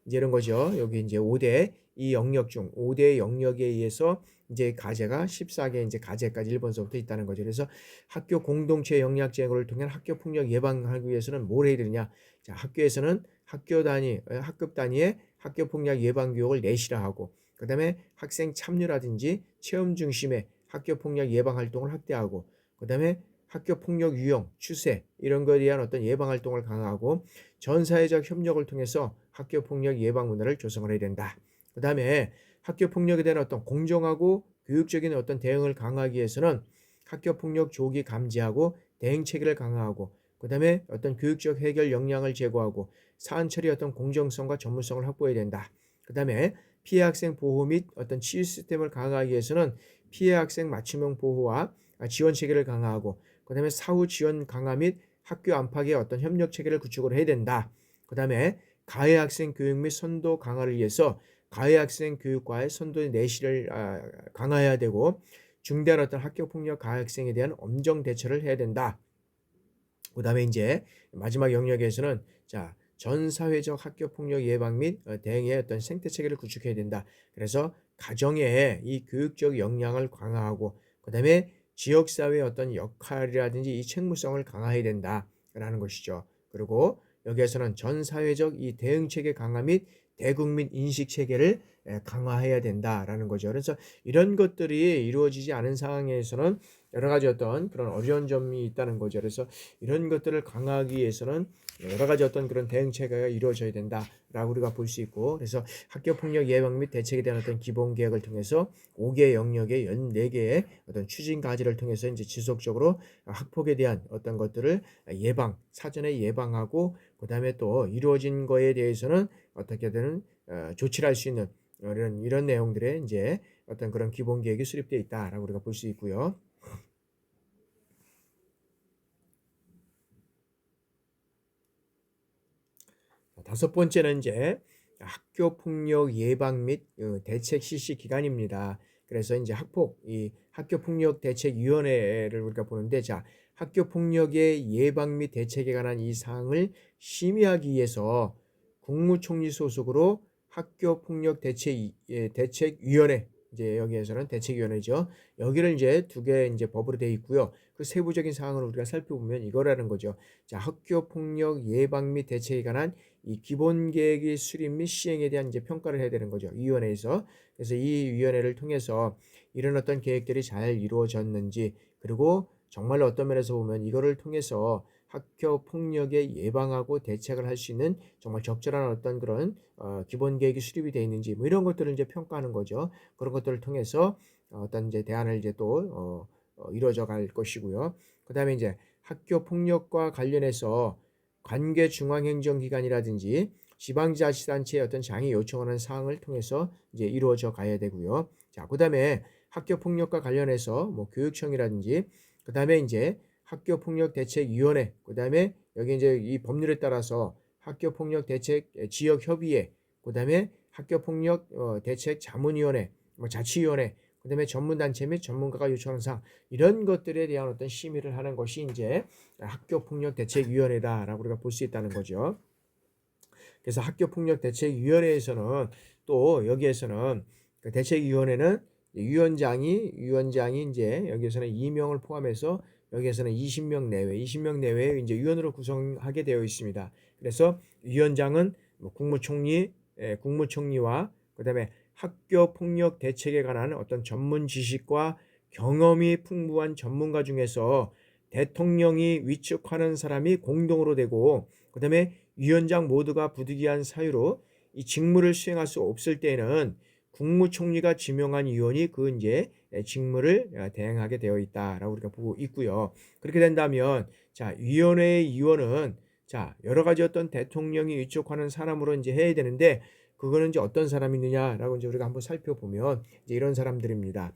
이제 이런 거죠. 여기 이제 5대 이 영역 중 5대 영역에 의해서 이제 가제가 14개 이제 가제까지 1번서부터 있다는 거죠. 그래서 학교 공동체 역량 제고를 통한 학교 폭력 예방하기 위해서는 뭘 해야 되느냐? 자, 학교에서는 학급 단위의 학교 폭력 예방 교육을 내시라 하고 그다음에 학생 참여라든지 체험 중심의 학교 폭력 예방 활동을 확대하고 그다음에 학교 폭력 유형, 추세 이런 것에 대한 어떤 예방 활동을 강화하고 전 사회적 협력을 통해서 학교 폭력 예방 문화를 조성을 해야 된다. 그다음에 학교 폭력에 대한 어떤 공정하고 교육적인 어떤 대응을 강화하기 위해서는 학교 폭력 조기 감지하고 대응 체계를 강화하고 그다음에 어떤 교육적 해결 역량을 제고하고 사안 처리 어떤 공정성과 전문성을 확보해야 된다. 그다음에 피해 학생 보호 및 어떤 치유 시스템을 강화하기 위해서는 피해 학생 맞춤형 보호와 지원 체계를 강화하고 그다음에 사후 지원 강화 및 학교 안팎의 어떤 협력 체계를 구축을 해야 된다. 그다음에 가해 학생 교육 및 선도 강화를 위해서 가해 학생 교육과의 선도 내실을 강화해야 되고 중대한 어떤 학교 폭력 가해 학생에 대한 엄정 대처를 해야 된다. 그다음에 이제 마지막 영역에서는 전 사회적 학교 폭력 예방 및 대응의 어떤 생태 체계를 구축해야 된다. 그래서 가정의 이 교육적 역량을 강화하고 그다음에 지역 사회의 어떤 역할이라든지 이 책무성을 강화해야 된다라는 것이죠. 그리고 여기에서는 전 사회적 이 대응 체계 강화 및 대국민 인식 체계를 강화해야 된다라는 거죠. 그래서 이런 것들이 이루어지지 않은 상황에서는 여러 가지 어떤 그런 어려운 점이 있다는 거죠. 그래서 이런 것들을 강화하기 위해서는 여러 가지 어떤 그런 대응 체계가 이루어져야 된다라고 우리가 볼 수 있고, 그래서 학교 폭력 예방 및 대책에 대한 어떤 기본 계획을 통해서 5개 영역의 14개의 어떤 추진 과제를 통해서 이제 지속적으로 학폭에 대한 어떤 것들을 사전에 예방하고 그다음에 또 이루어진 거에 대해서는 어떻게든 조치를 할 수 있는 이런 내용들의 이제 어떤 그런 기본 계획이 수립되어 있다라고 우리가 볼 수 있고요. 다섯 번째는 이제 학교 폭력 예방 및 대책 실시 기간입니다. 그래서 이제 이 학교 폭력 대책 위원회를 우리가 보는데 학교 폭력의 예방 및 대책에 관한 이 사항을 심의하기 위해서 국무총리 소속으로 학교 폭력 대책위원회 이제 여기에서는 대책위원회죠. 여기를 이제 두 개 이제 법으로 되어 있고요. 그 세부적인 사항을 우리가 살펴보면 이거라는 거죠. 학교 폭력 예방 및 대책에 관한 이 기본 계획의 수립 및 시행에 대한 이제 평가를 해야 되는 거죠. 이 위원회에서. 그래서 이 위원회를 통해서 이런 어떤 계획들이 잘 이루어졌는지, 그리고 정말로 어떤 면에서 보면 이거를 통해서 학교 폭력에 예방하고 대책을 할 수 있는 정말 적절한 어떤 그런 기본 계획이 수립이 되어 있는지 뭐 이런 것들을 이제 평가하는 거죠. 그런 것들을 통해서 어떤 이제 대안을 이제 또 이루어져 갈 것이고요. 그다음에 이제 학교 폭력과 관련해서 관계 중앙행정기관이라든지 지방자치단체의 어떤 장애 요청하는 사항을 통해서 이제 이루어져 가야 되고요. 그다음에 학교 폭력과 관련해서 뭐 교육청이라든지 그다음에 이제 학교 폭력 대책위원회, 그다음에 여기 이제 이 법률에 따라서 학교 폭력 대책 지역 협의회, 그다음에 학교 폭력 대책 자문위원회, 뭐 자치위원회, 그다음에 전문단체 및 전문가가 요청하는 사항 이런 것들에 대한 어떤 심의를 하는 것이 이제 학교폭력대책위원회다라고 우리가 볼 수 있다는 거죠. 그래서 학교폭력대책위원회에서는 또 여기에서는 그 대책위원회는 위원장이 이제 여기에서는 2명을 포함해서 여기에서는 20명 내외의 이제 위원으로 구성하게 되어 있습니다. 그래서 위원장은 뭐 국무총리와 그다음에 학교 폭력 대책에 관한 어떤 전문 지식과 경험이 풍부한 전문가 중에서 대통령이 위촉하는 사람이 공동으로 되고 그다음에 위원장 모두가 부득이한 사유로 이 직무를 수행할 수 없을 때에는 국무총리가 지명한 위원이 그 이제 직무를 대행하게 되어 있다라고 우리가 보고 있고요. 그렇게 된다면 위원회의 위원은 여러 가지 어떤 대통령이 위촉하는 사람으로 이제 해야 되는데 그거는 이제 어떤 사람이느냐라고 이제 우리가 한번 살펴보면 이제 이런 사람들입니다.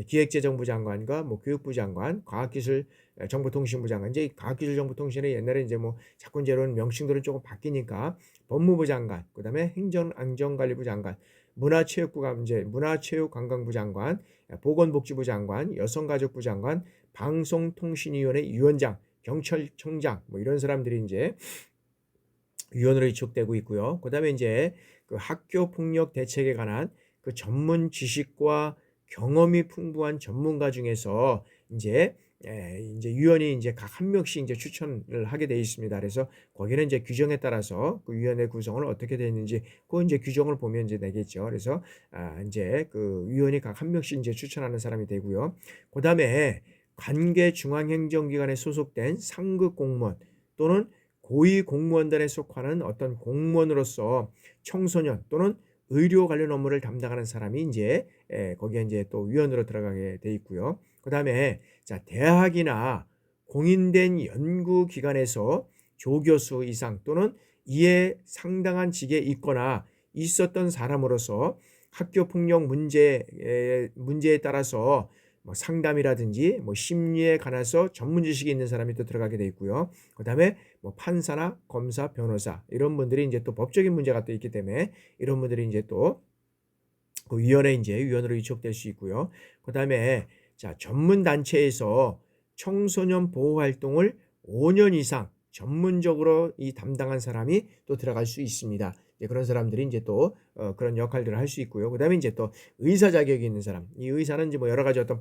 기획재정부 장관과 뭐 교육부 장관, 과학기술정보통신부 장관. 이제 과학기술정보통신은 옛날에 이제 뭐 자꾸 이제 이런 명칭들은 조금 바뀌니까 법무부 장관, 그다음에 행정안전관리부 장관, 문화체육관광부 장관, 보건복지부 장관, 여성가족부 장관, 방송통신위원회 위원장, 경찰청장 뭐 이런 사람들이 이제 위원으로 위촉되고 있고요. 그다음에 이제 그 학교 폭력 대책에 관한 그 전문 지식과 경험이 풍부한 전문가 중에서 이제 위원이 이제 각 한 명씩 이제 추천을 하게 되어 있습니다. 그래서 거기는 이제 규정에 따라서 그 위원회 구성을 어떻게 되어 있는지 그 이제 규정을 보면 이제 되겠죠. 그래서 이제 그 위원이 각 한 명씩 이제 추천하는 사람이 되고요. 그다음에 관계 중앙행정기관에 소속된 상급 공무원 또는 고위 공무원단에 속하는 어떤 공무원으로서 청소년 또는 의료 관련 업무를 담당하는 사람이 이제 거기에 이제 또 위원으로 들어가게 돼 있고요. 그다음에 대학이나 공인된 연구기관에서 조교수 이상 또는 이에 상당한 직에 있거나 있었던 사람으로서 학교 폭력 문제에 따라서 뭐 상담이라든지 뭐 심리에 관해서 전문 지식이 있는 사람이 또 들어가게 돼 있고요. 그다음에 뭐 판사나 검사, 변호사 이런 분들이 이제 또 법적인 문제가 또 있기 때문에 이런 분들이 이제 또 그 위원회 이제 위원으로 위촉될 수 있고요. 그다음에 자, 전문 단체에서 청소년 보호 활동을 5년 이상 전문적으로 이 담당한 사람이 또 들어갈 수 있습니다. 이제 그런 사람들이 이제 또 그런 역할들을 할 수 있고요. 그다음에 이제 또 의사 자격이 있는 사람. 이 의사는 이제 뭐 여러 가지 어떤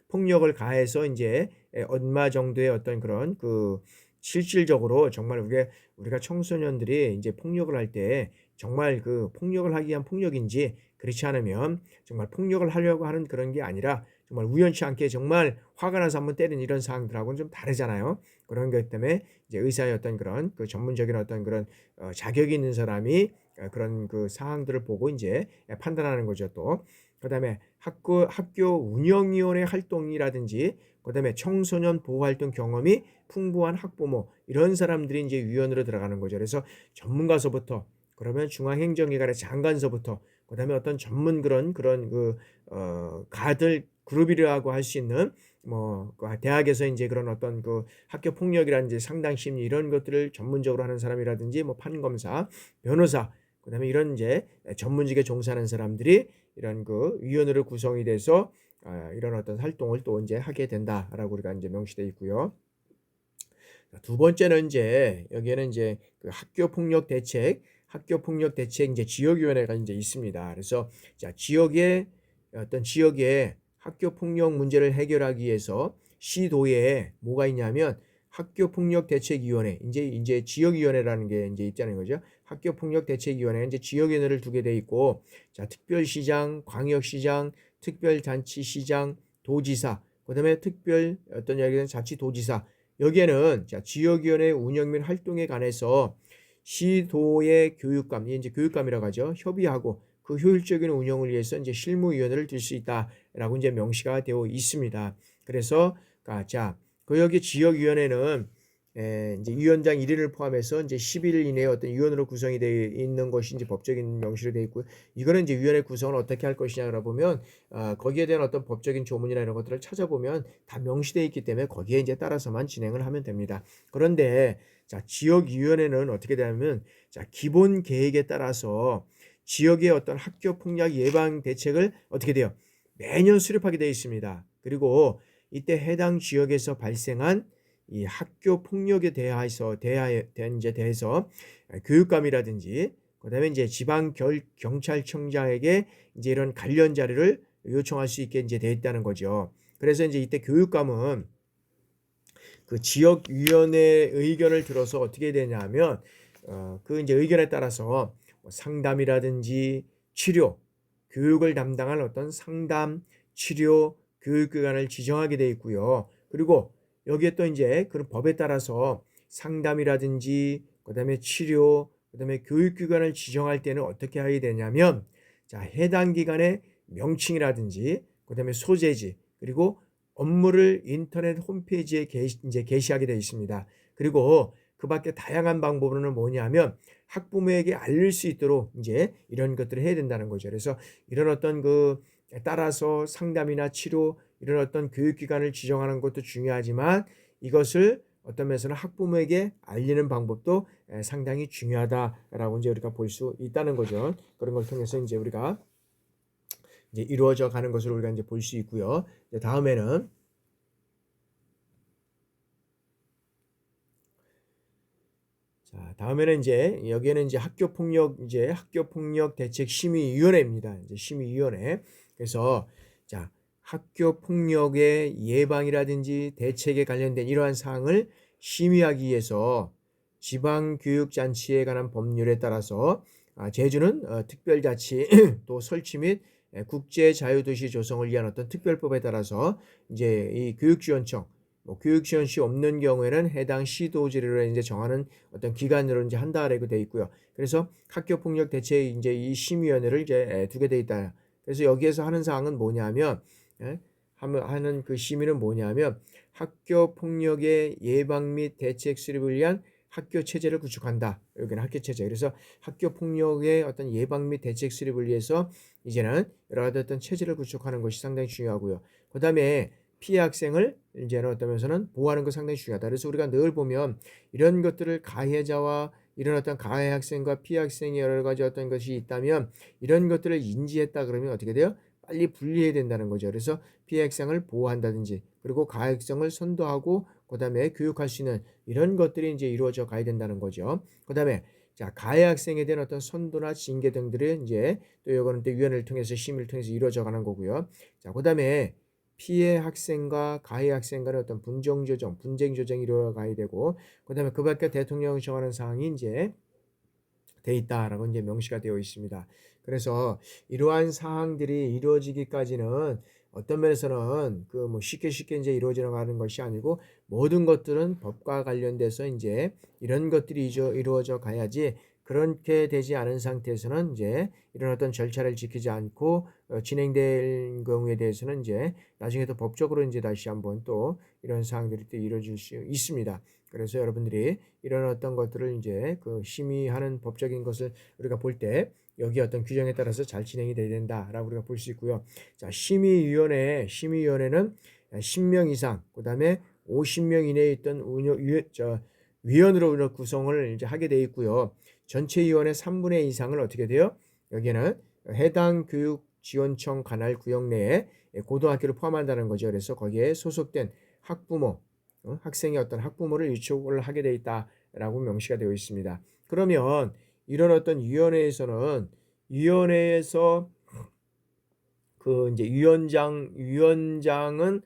폭력을 가해서 이제 얼마 정도의 어떤 그런 그 실질적으로 정말 우리가 청소년들이 이제 폭력을 할 때 정말 그 폭력을 하기 위한 폭력인지 그렇지 않으면 정말 폭력을 하려고 하는 그런 게 아니라 정말 우연치 않게 정말 화가 나서 한번 때리는 이런 상황들하고는 좀 다르잖아요. 그런 것 때문에 이제 의사의 어떤 그런 그 전문적인 어떤 그런 자격이 있는 사람이 그런 그 사항들을 보고 이제 판단하는 거죠. 또 그다음에 학교 운영위원회 활동이라든지 그다음에 청소년 보호 활동 경험이 풍부한 학부모 이런 사람들이 이제 위원으로 들어가는 거죠. 그래서 전문가서부터 그러면 중앙행정기관의 장관서부터 그다음에 어떤 전문 그런 가들 그룹이라고 할 수 있는 뭐 대학에서 이제 그런 어떤 그 학교 폭력이라든지 상담 심리 이런 것들을 전문적으로 하는 사람이라든지 뭐 판검사, 변호사 그다음에 이런 이제 전문직에 종사하는 사람들이 이런 그 위원회로 구성이 돼서 이런 어떤 활동을 또 이제 하게 된다라고 우리가 이제 명시되어 있고요. 두 번째는 이제 여기에는 이제 그 학교 폭력 대책 이제 지역위원회가 이제 있습니다. 그래서 자, 지역의 학교 폭력 문제를 해결하기 위해서 시도에 뭐가 있냐면 학교 폭력 대책위원회 이제 지역위원회라는 게 이제 있다는 거죠. 학교 폭력 대책위원회 이제 지역위원회를 두게 돼 있고 자, 특별시장, 광역시장, 특별자치시장, 도지사, 그다음에 특별 어떤 이야기는 자치도지사 여기에는 자, 지역위원회 운영 및 활동에 관해서 시도의 교육감, 이제 교육감이라고 하죠. 협의하고 그 효율적인 운영을 위해서 이제 실무위원회를 둘 수 있다라고 이제 명시가 되어 있습니다. 그래서 자, 그 여기 지역위원회는 이제 위원장 1인을 포함해서 이제 10일 이내에 어떤 위원으로 구성이 되어 있는 것이 이제 법적인 명시로 되어 있고요. 이거는 이제 위원회 구성을 어떻게 할 것이냐라 보면 거기에 대한 어떤 법적인 조문이나 이런 것들을 찾아보면 다 명시되어 있기 때문에 거기에 이제 따라서만 진행을 하면 됩니다. 그런데 자, 지역위원회는 어떻게 되냐면 자, 기본 계획에 따라서 지역의 어떤 학교 폭력 예방 대책을 어떻게 돼요? 매년 수립하게 되어 있습니다. 그리고 이때 해당 지역에서 발생한 이 학교 폭력에 대해서 교육감이라든지 그다음에 이제 지방 경찰청장에게 이제 이런 관련 자료를 요청할 수 있게 이제 되어 있다는 거죠. 그래서 이제 이때 교육감은 그 지역위원회 의견을 들어서 어떻게 되냐면 그 이제 의견에 따라서 상담이라든지 치료, 교육을 담당할 어떤 상담, 치료, 교육기관을 지정하게 되어 있고요. 그리고 여기에 또 이제 그런 법에 따라서 상담이라든지 그다음에 치료, 그다음에 교육기관을 지정할 때는 어떻게 하게 되냐면 자, 해당 기관의 명칭이라든지 그다음에 소재지 그리고 업무를 인터넷 홈페이지에 이제 게시하게 되어 있습니다. 그리고 그 밖에 다양한 방법으로는 뭐냐면 학부모에게 알릴 수 있도록 이제 이런 것들을 해야 된다는 거죠. 그래서 이런 어떤 그 따라서 상담이나 치료 이런 어떤 교육기관을 지정하는 것도 중요하지만 이것을 어떤 면에서는 학부모에게 알리는 방법도 상당히 중요하다라고 이제 우리가 볼 수 있다는 거죠. 그런 걸 통해서 이제 우리가 이제 이루어져 가는 것을 우리가 이제 볼 수 있고요. 다음에는 이제 여기에는 이제 학교 폭력 대책 심의위원회입니다. 이제 심의위원회. 그래서 자, 학교 폭력의 예방이라든지 대책에 관련된 이러한 사항을 심의하기 위해서 지방교육잔치에 관한 법률에 따라서 제주는 특별자치 또 설치 및 국제자유도시 조성을 위한 어떤 특별법에 따라서 이제 이 교육지원청 교육지원시 없는 경우에는 해당 시도지를 이제 정하는 어떤 기관으로 이제 한다라고 되어 있고요. 그래서 학교폭력 대책 이제 이 심의위원회를 이제 두게 되어 있다. 그래서 여기에서 하는 사항은 뭐냐면 하는 그 심의는 뭐냐면 학교 폭력의 예방 및 대책 수립을 위한 학교 체제를 구축한다. 여기는 학교 체제. 그래서 학교 폭력의 어떤 예방 및 대책 수립을 위해서 이제는 여러 가지 어떤 체제를 구축하는 것이 상당히 중요하고요. 그다음에 피해 학생을 이제는 어떤 면에서는 보호하는 것 상당히 중요하다. 그래서 우리가 늘 보면 이런 것들을 가해자와 이런 어떤 가해 학생과 피해 학생의 여러 가지 어떤 것이 있다면 이런 것들을 인지했다 그러면 어떻게 돼요? 빨리 분리해야 된다는 거죠. 그래서 피해 학생을 보호한다든지 그리고 가해 학생을 선도하고 그다음에 교육할 수 있는 이런 것들이 이제 이루어져 가야 된다는 거죠. 그다음에 자, 가해 학생에 대한 어떤 선도나 징계 등들이 이제 또 이거는 또 위원회를 통해서 심의를 통해서 이루어져 가는 거고요. 자, 그다음에 피해 학생과 가해 학생 간의 어떤 분쟁 조정이 이루어 가야 되고 그다음에 그 밖에 대통령이 정하는 사항이 이제 돼 있다라고 이제 명시가 되어 있습니다. 그래서 이러한 사항들이 이루어지기까지는 어떤 면에서는 그 뭐 쉽게 이제 이루어져 가는 것이 아니고 모든 것들은 법과 관련돼서 이제 이런 것들이 이루어져 가야지 그렇게 되지 않은 상태에서는 이제 이런 어떤 절차를 지키지 않고 진행될 경우에 대해서는 이제 나중에 또 법적으로 이제 다시 한번 또 이런 사항들이 또 이루어질 수 있습니다. 그래서 여러분들이 이런 어떤 것들을 이제 그 심의하는 법적인 것을 우리가 볼 때 여기 어떤 규정에 따라서 잘 진행이 돼야 된다라고 우리가 볼 수 있고요. 자, 심의위원회는 10명 이상, 그다음에 50명 이내에 있던 위원으로 구성을 이제 하게 돼 있고요. 전체 위원회 3분의 2 이상을 어떻게 돼요? 여기는 해당 교육지원청 관할 구역 내에 고등학교를 포함한다는 거죠. 그래서 거기에 소속된 학부모, 학생의 어떤 학부모를 유촉을 하게 돼 있다라고 명시가 되어 있습니다. 그러면 이런 어떤 위원회에서 그 이제 위원장은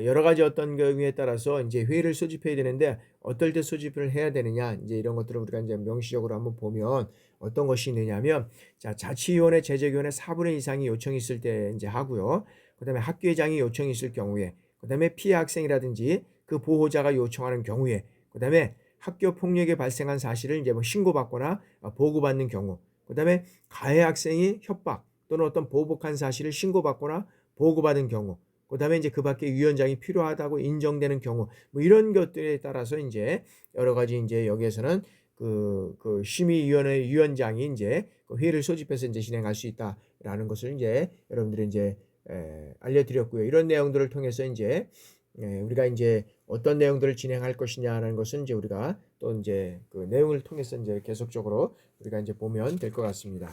여러 가지 어떤 경우에 따라서 이제 회의를 소집해야 되는데 어떨 때 소집을 해야 되느냐 이제 이런 것들을 우리가 이제 명시적으로 한번 보면 어떤 것이 있느냐면 자, 자치위원회 제적위원회 4분의 2 이상이 요청이 있을 때 이제 하고요. 그다음에 학교회장이 요청이 있을 경우에 그다음에 피해 학생이라든지 그 보호자가 요청하는 경우에 그다음에 학교 폭력이 발생한 사실을 이제 뭐 신고받거나 보고받는 경우 그다음에 가해 학생이 협박 또는 어떤 보복한 사실을 신고받거나 보고받은 경우 그다음에 이제 그 밖에 위원장이 필요하다고 인정되는 경우 뭐 이런 것들에 따라서 이제 여러 가지 이제 여기에서는 그 심의위원회 위원장이 이제 그 회의를 소집해서 이제 진행할 수 있다라는 것을 이제 여러분들이 이제 알려드렸고요. 이런 내용들을 통해서 이제 우리가 이제 어떤 내용들을 진행할 것이냐라는 것은 이제 우리가 또 이제 그 내용을 통해서 이제 계속적으로 우리가 이제 보면 될 것 같습니다.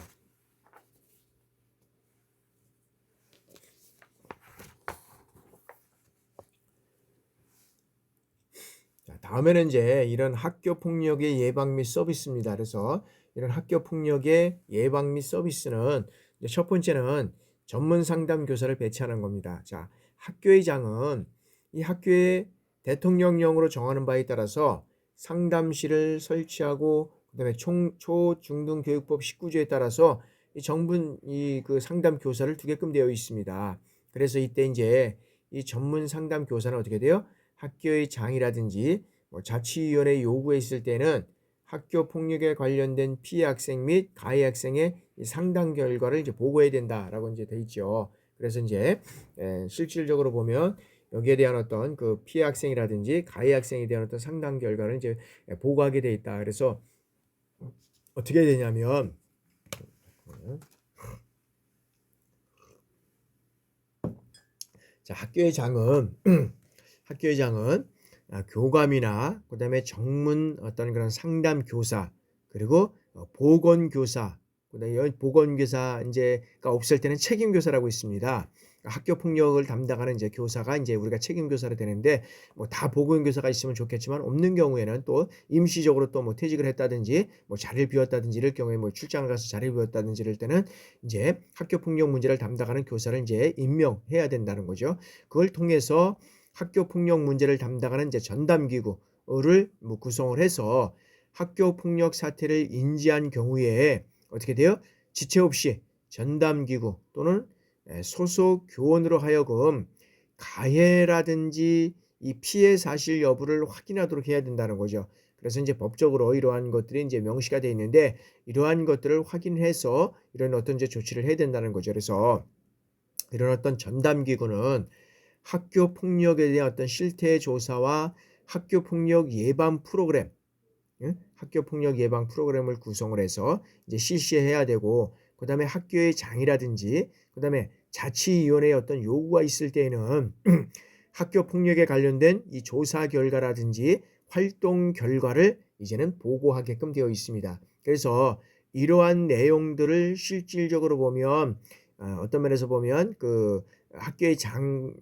자, 다음에는 이제 이런 학교 폭력의 예방 및 서비스입니다. 그래서 이런 학교 폭력의 예방 및 서비스는 이제 첫 번째는 전문 상담 교사를 배치하는 겁니다. 자, 학교의장은 이 학교의 대통령령으로 정하는 바에 따라서 상담실을 설치하고 그다음에 초중등교육법 19조에 따라서 이 정분 그 상담 교사를 두게끔 되어 있습니다. 그래서 이때 이제 이 전문 상담 교사는 어떻게 돼요? 학교의 장이라든지 뭐 자치위원회 요구에 있을 때는 학교 폭력에 관련된 피해 학생 및 가해 학생의 상담 결과를 이제 보고해야 된다라고 이제 돼 있죠. 그래서 이제 실질적으로 보면 여기에 대한 어떤 그 피해 학생이라든지 가해 학생에 대한 어떤 상담 결과를 이제 보고하게 돼 있다. 그래서 어떻게 되냐면 자, 학교의장은 교감이나 그다음에 정문 어떤 그런 상담 교사 그리고 보건교사 그다음에 보건교사 이제가 없을 때는 책임교사라고 있습니다. 학교 폭력을 담당하는 이제 교사가 이제 우리가 책임교사로 되는데 뭐 다 보건교사가 있으면 좋겠지만 없는 경우에는 또 임시적으로 또 뭐 퇴직을 했다든지 뭐 자리를 비웠다든지 이럴 경우에 뭐 출장을 가서 자리를 비웠다든지 이럴 때는 이제 학교 폭력 문제를 담당하는 교사를 이제 임명해야 된다는 거죠. 그걸 통해서 학교 폭력 문제를 담당하는 이제 전담기구를 뭐 구성을 해서 학교 폭력 사태를 인지한 경우에 어떻게 돼요? 지체 없이 전담기구 또는 소속 교원으로 하여금 가해라든지 이 피해 사실 여부를 확인하도록 해야 된다는 거죠. 그래서 이제 법적으로 이러한 것들이 이제 명시가 되어 있는데 이러한 것들을 확인해서 이런 어떤 이제 조치를 해야 된다는 거죠. 그래서 이런 어떤 전담기구는 학교 폭력에 대한 어떤 실태 조사와 학교 폭력 예방 프로그램 예? 학교 폭력 예방 프로그램을 구성을 해서 이제 실시해야 되고, 그다음에 학교의 장이라든지 그다음에 자치위원회의 어떤 요구가 있을 때에는 학교 폭력에 관련된 이 조사 결과라든지 활동 결과를 이제는 보고하게끔 되어 있습니다. 그래서 이러한 내용들을 실질적으로 보면 어떤 면에서 보면 그 학교의 장은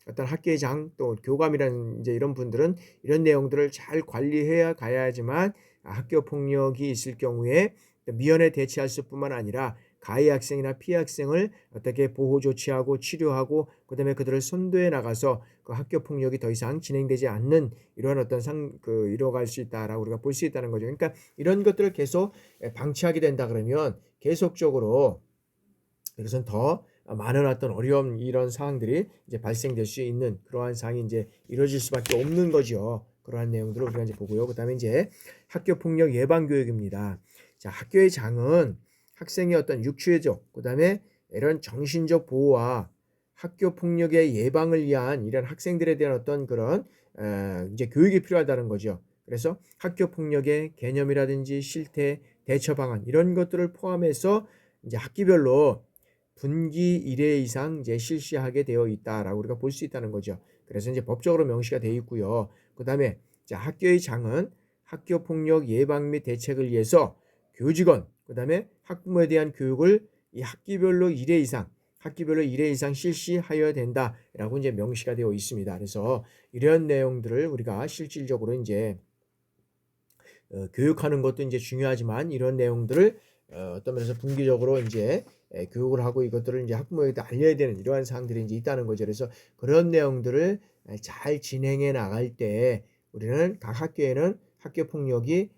어떤 학교의 장 또 교감이라는 이제 이런 분들은 이런 내용들을 잘 관리해야 가야지만 학교 폭력이 있을 경우에 미연에 대처할 수뿐만 아니라 가해 학생이나 피해 학생을 어떻게 보호 조치하고 치료하고 그다음에 그들을 선도해 나가서 그 학교 폭력이 더 이상 진행되지 않는 이러한 어떤 이뤄갈 수 있다라고 우리가 볼 수 있다는 거죠. 그러니까 이런 것들을 계속 방치하게 된다 그러면 계속적으로 이것은 더 많은 어떤 어려움 이런 상황들이 이제 발생될 수 있는 그러한 상황이 이제 이루어질 수밖에 없는 거죠. 그러한 내용들을 우리가 이제 보고요. 그다음에 이제 학교 폭력 예방 교육입니다. 자, 학교의 장은 학생의 어떤 육체적, 그다음에 이런 정신적 보호와 학교 폭력의 예방을 위한 이런 학생들에 대한 어떤 그런 이제 교육이 필요하다는 거죠. 그래서 학교 폭력의 개념이라든지 실태, 대처 방안 이런 것들을 포함해서 이제 학기별로 분기 1회 이상 이제 실시하게 되어 있다라고 우리가 볼 수 있다는 거죠. 그래서 이제 법적으로 명시가 되어 있고요. 그다음에 자, 학교의 장은 학교 폭력 예방 및 대책을 위해서 교직원, 그다음에 학부모에 대한 교육을 이 학기별로 1회 이상 실시하여야 된다라고 이제 명시가 되어 있습니다. 그래서 이런 내용들을 우리가 실질적으로 이제 교육하는 것도 이제 중요하지만 이런 내용들을 어떤 면에서 분기적으로 이제 교육을 하고 이것들을 이제 학부모에게 알려야 되는 이러한 사항들이 이제 있다는 거죠. 그래서 그런 내용들을 잘 진행해 나갈 때 우리는 각 학교에는 학교 폭력이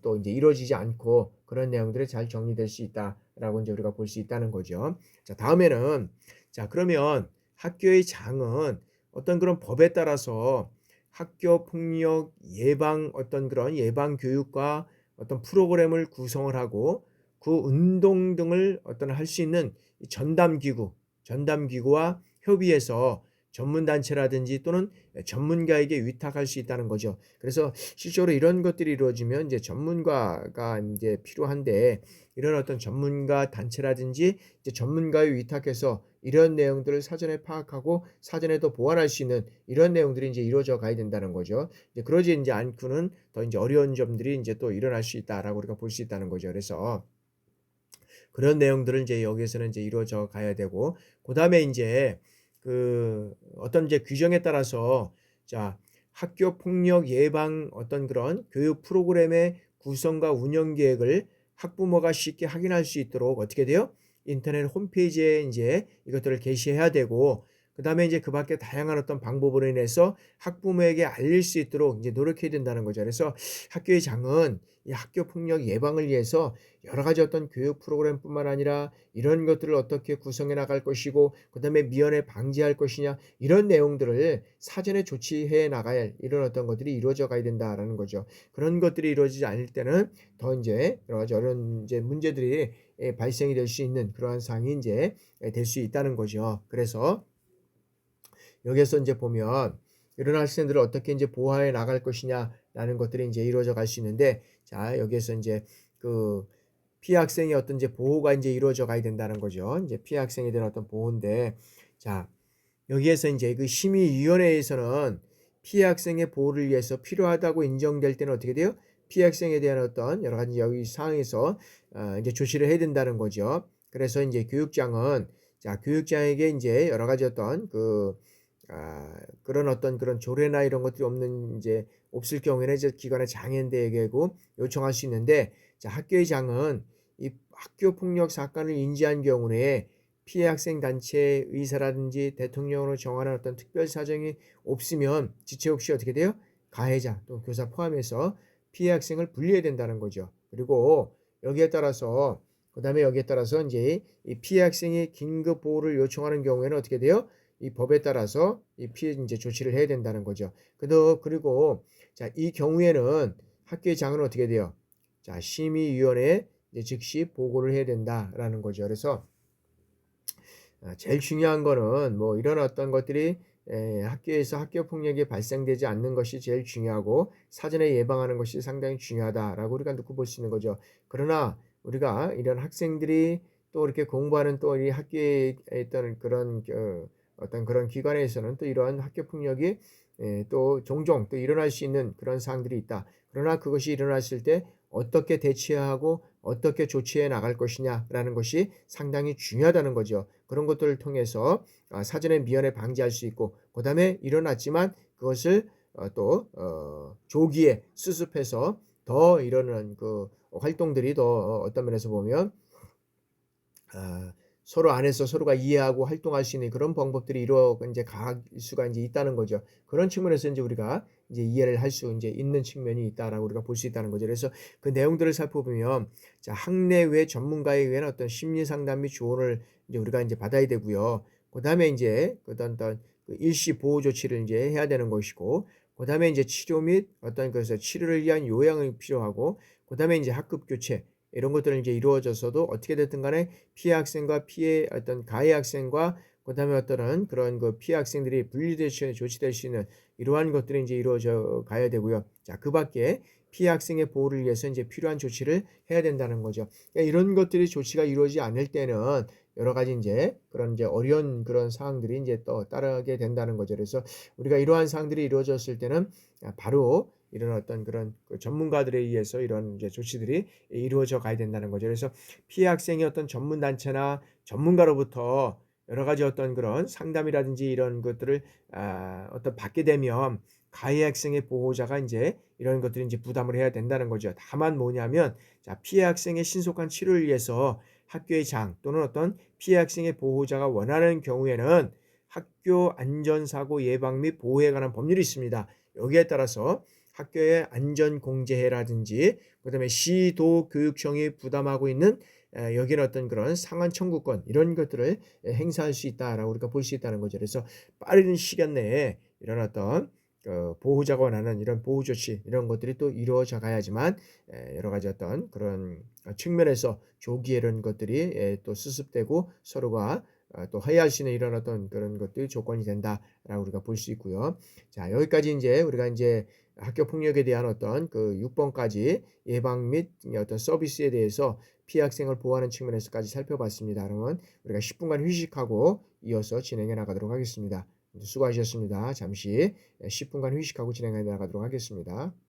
또 이제 이루어지지 않고 그런 내용들이 잘 정리될 수 있다라고 이제 우리가 볼 수 있다는 거죠. 자, 다음에는 자, 그러면 학교의 장은 어떤 그런 법에 따라서 학교 폭력 예방 어떤 그런 예방 교육과 어떤 프로그램을 구성을 하고 그 운동 등을 어떤 할 수 있는 전담 기구와 협의해서 전문 단체라든지 또는 전문가에게 위탁할 수 있다는 거죠. 그래서 실제로 이런 것들이 이루어지면 이제 전문가가 이제 필요한데 이런 어떤 전문가 단체라든지 이제 전문가에 위탁해서 이런 내용들을 사전에 파악하고 사전에 더 보완할 수 있는 이런 내용들이 이제 이루어져 가야 된다는 거죠. 이제 그러지 이제 않고는 더 이제 어려운 점들이 이제 또 일어날 수 있다라고 우리가 볼 수 있다는 거죠. 그래서 그런 내용들을 이제 여기에서는 이제 이루어져 가야 되고, 그다음에 이제 그 어떤 이제 규정에 따라서 자, 학교 폭력 예방 어떤 그런 교육 프로그램의 구성과 운영 계획을 학부모가 쉽게 확인할 수 있도록 어떻게 돼요? 인터넷 홈페이지에 이제 이것들을 게시해야 되고, 그다음에 이제 그 밖에 다양한 어떤 방법으로 인해서 학부모에게 알릴 수 있도록 이제 노력해야 된다는 거죠. 그래서 학교의 장은 이 학교 폭력 예방을 위해서 여러 가지 어떤 교육 프로그램뿐만 아니라 이런 것들을 어떻게 구성해 나갈 것이고 그다음에 미연에 방지할 것이냐 이런 내용들을 사전에 조치해 나가야 할 이런 어떤 것들이 이루어져 가야 된다라는 거죠. 그런 것들이 이루어지지 않을 때는 더 이제 여러 가지 어려운 이제 문제들이 발생이 될 수 있는 그러한 상황이 이제 될 수 있다는 거죠. 그래서 여기에서 이제 보면 이런 학생들을 어떻게 이제 보호해 나갈 것이냐라는 것들이 이제 이루어져 갈 수 있는데 자, 여기에서 이제 그 피해 학생의 어떤 이제 보호가 이제 이루어져 가야 된다는 거죠. 이제 피해 학생에 대한 어떤 보호인데 자, 여기에서 이제 그 심의위원회에서는 피해 학생의 보호를 위해서 필요하다고 인정될 때는 어떻게 돼요? 피해 학생에 대한 어떤 여러 가지 여기 사항에서 이제 조치를 해야 된다는 거죠. 그래서 이제 교육장은 자, 교육장에게 이제 여러 가지 어떤 그런 어떤 그런 조례나 이런 것들이 없는 이제 없을 경우에는 이제 기관의 장애인대회고 요청할 수 있는데 자, 학교의 장은 이 학교 폭력 사건을 인지한 경우에 피해 학생 단체 의사라든지 대통령으로 정하는 어떤 특별 사정이 없으면 지체 없이 어떻게 돼요? 가해자 또 교사 포함해서 피해 학생을 분리해야 된다는 거죠. 그리고 여기에 따라서 그다음에 여기에 따라서 이제 이 피해 학생이 긴급 보호를 요청하는 경우에는 어떻게 돼요? 이 법에 따라서 이 피해 이제 조치를 해야 된다는 거죠. 그리고 자, 이 경우에는 학교의 장은 어떻게 돼요? 자, 심의위원회에 이제 즉시 보고를 해야 된다라는 거죠. 그래서 제일 중요한 거는 뭐 이런 어떤 것들이 학교에서 학교 폭력이 발생되지 않는 것이 제일 중요하고 사전에 예방하는 것이 상당히 중요하다라고 우리가 놓고 볼 수 있는 거죠. 그러나 우리가 이런 학생들이 또 이렇게 공부하는 또 이 학교에 있던 그런 어떤 그런 기관에서는 또 이러한 학교 폭력이 또 종종 또 일어날 수 있는 그런 사항들이 있다. 그러나 그것이 일어났을 때 어떻게 대처하고 어떻게 조치해 나갈 것이냐라는 것이 상당히 중요하다는 거죠. 그런 것들을 통해서 사전에 미연에 방지할 수 있고 그다음에 일어났지만 그것을 조기에 수습해서 더 이러는 그 활동들이 더 어떤 면에서 보면 아 서로 안에서 서로가 이해하고 활동할 수 있는 그런 방법들이 이루어 인제 갈 수가 인제 있다는 거죠. 그런 측면에서 인제 우리가 이제 이해를 할 수 인제 있는 측면이 있다라고 우리가 볼 수 있다는 거죠. 그래서 그 내용들을 살펴보면 자 학내외 전문가에 의한 어떤 심리 상담 및 조언을 이제 우리가 인제 받아야 되고요. 그다음에 인제 어떤 그 일시 보호 조치를 인제 해야 되는 것이고 그다음에 인제 치료 및 어떤 그래서 치료를 위한 요양이 필요하고 그다음에 인제 학급 교체 이런 것들은 이제 이루어져서도 어떻게 됐든 간에 피해 학생과 피해 어떤 가해 학생과 그다음에 어떠한 그런 그 피해 학생들이 분리될 수 있는 조치될 수 있는 이러한 것들이 인제 이루어져 가야 되고요. 자 그밖에 피해 학생의 보호를 위해서 인제 필요한 조치를 해야 된다는 거죠. 그러니까 이런 것들이 조치가 이루어지지 않을 때는 여러 가지 인제 그런 인제 어려운 그런 상황들이 인제 또 따르게 된다는 거죠. 그래서 우리가 이러한 사항들이 이루어졌을 때는 바로 이런 어떤 그런 그 전문가들에 의해서 이런 이제 조치들이 이루어져 가야 된다는 거죠. 그래서 피해 학생의 어떤 전문 단체나 전문가로부터 여러 가지 어떤 그런 상담이라든지 이런 것들을 어떤 받게 되면 가해 학생의 보호자가 인제 이런 것들을 인제 부담을 해야 된다는 거죠. 다만 뭐냐면 자 피해 학생의 신속한 치료를 위해서 학교의 장 또는 어떤 피해 학생의 보호자가 원하는 경우에는 학교 안전사고 예방 및 보호에 관한 법률이 있습니다. 여기에 따라서 학교의 안전공제회라든지 그다음에 시도교육청이 부담하고 있는 여기는 어떤 그런 상한 청구권 이런 것들을 행사할 수 있다라고 우리가 볼 수 있다는 거죠. 그래서 빠른 시간 내에 이런 어떤 보호자가 원하는 이런 보호 조치 이런 것들이 또 이루어져 가야지만 여러 가지 어떤 그런 측면에서 조기에 이런 것들이 또 수습되고 서로가 또 화해할 수 있는 이런 어떤 그런 것들이 조건이 된다라고 우리가 볼 수 있고요. 자 여기까지 인제 우리가 인제 학교 폭력에 대한 어떤 그 6 번까지 예방 및 어떤 서비스에 대해서 피해 학생을 보호하는 측면에서까지 살펴봤습니다. 그러면 우리가 10 분간 휴식하고 이어서 진행해 나가도록 하겠습니다. 수고하셨습니다. 잠시 10 분간 휴식하고 진행해 나가도록 하겠습니다.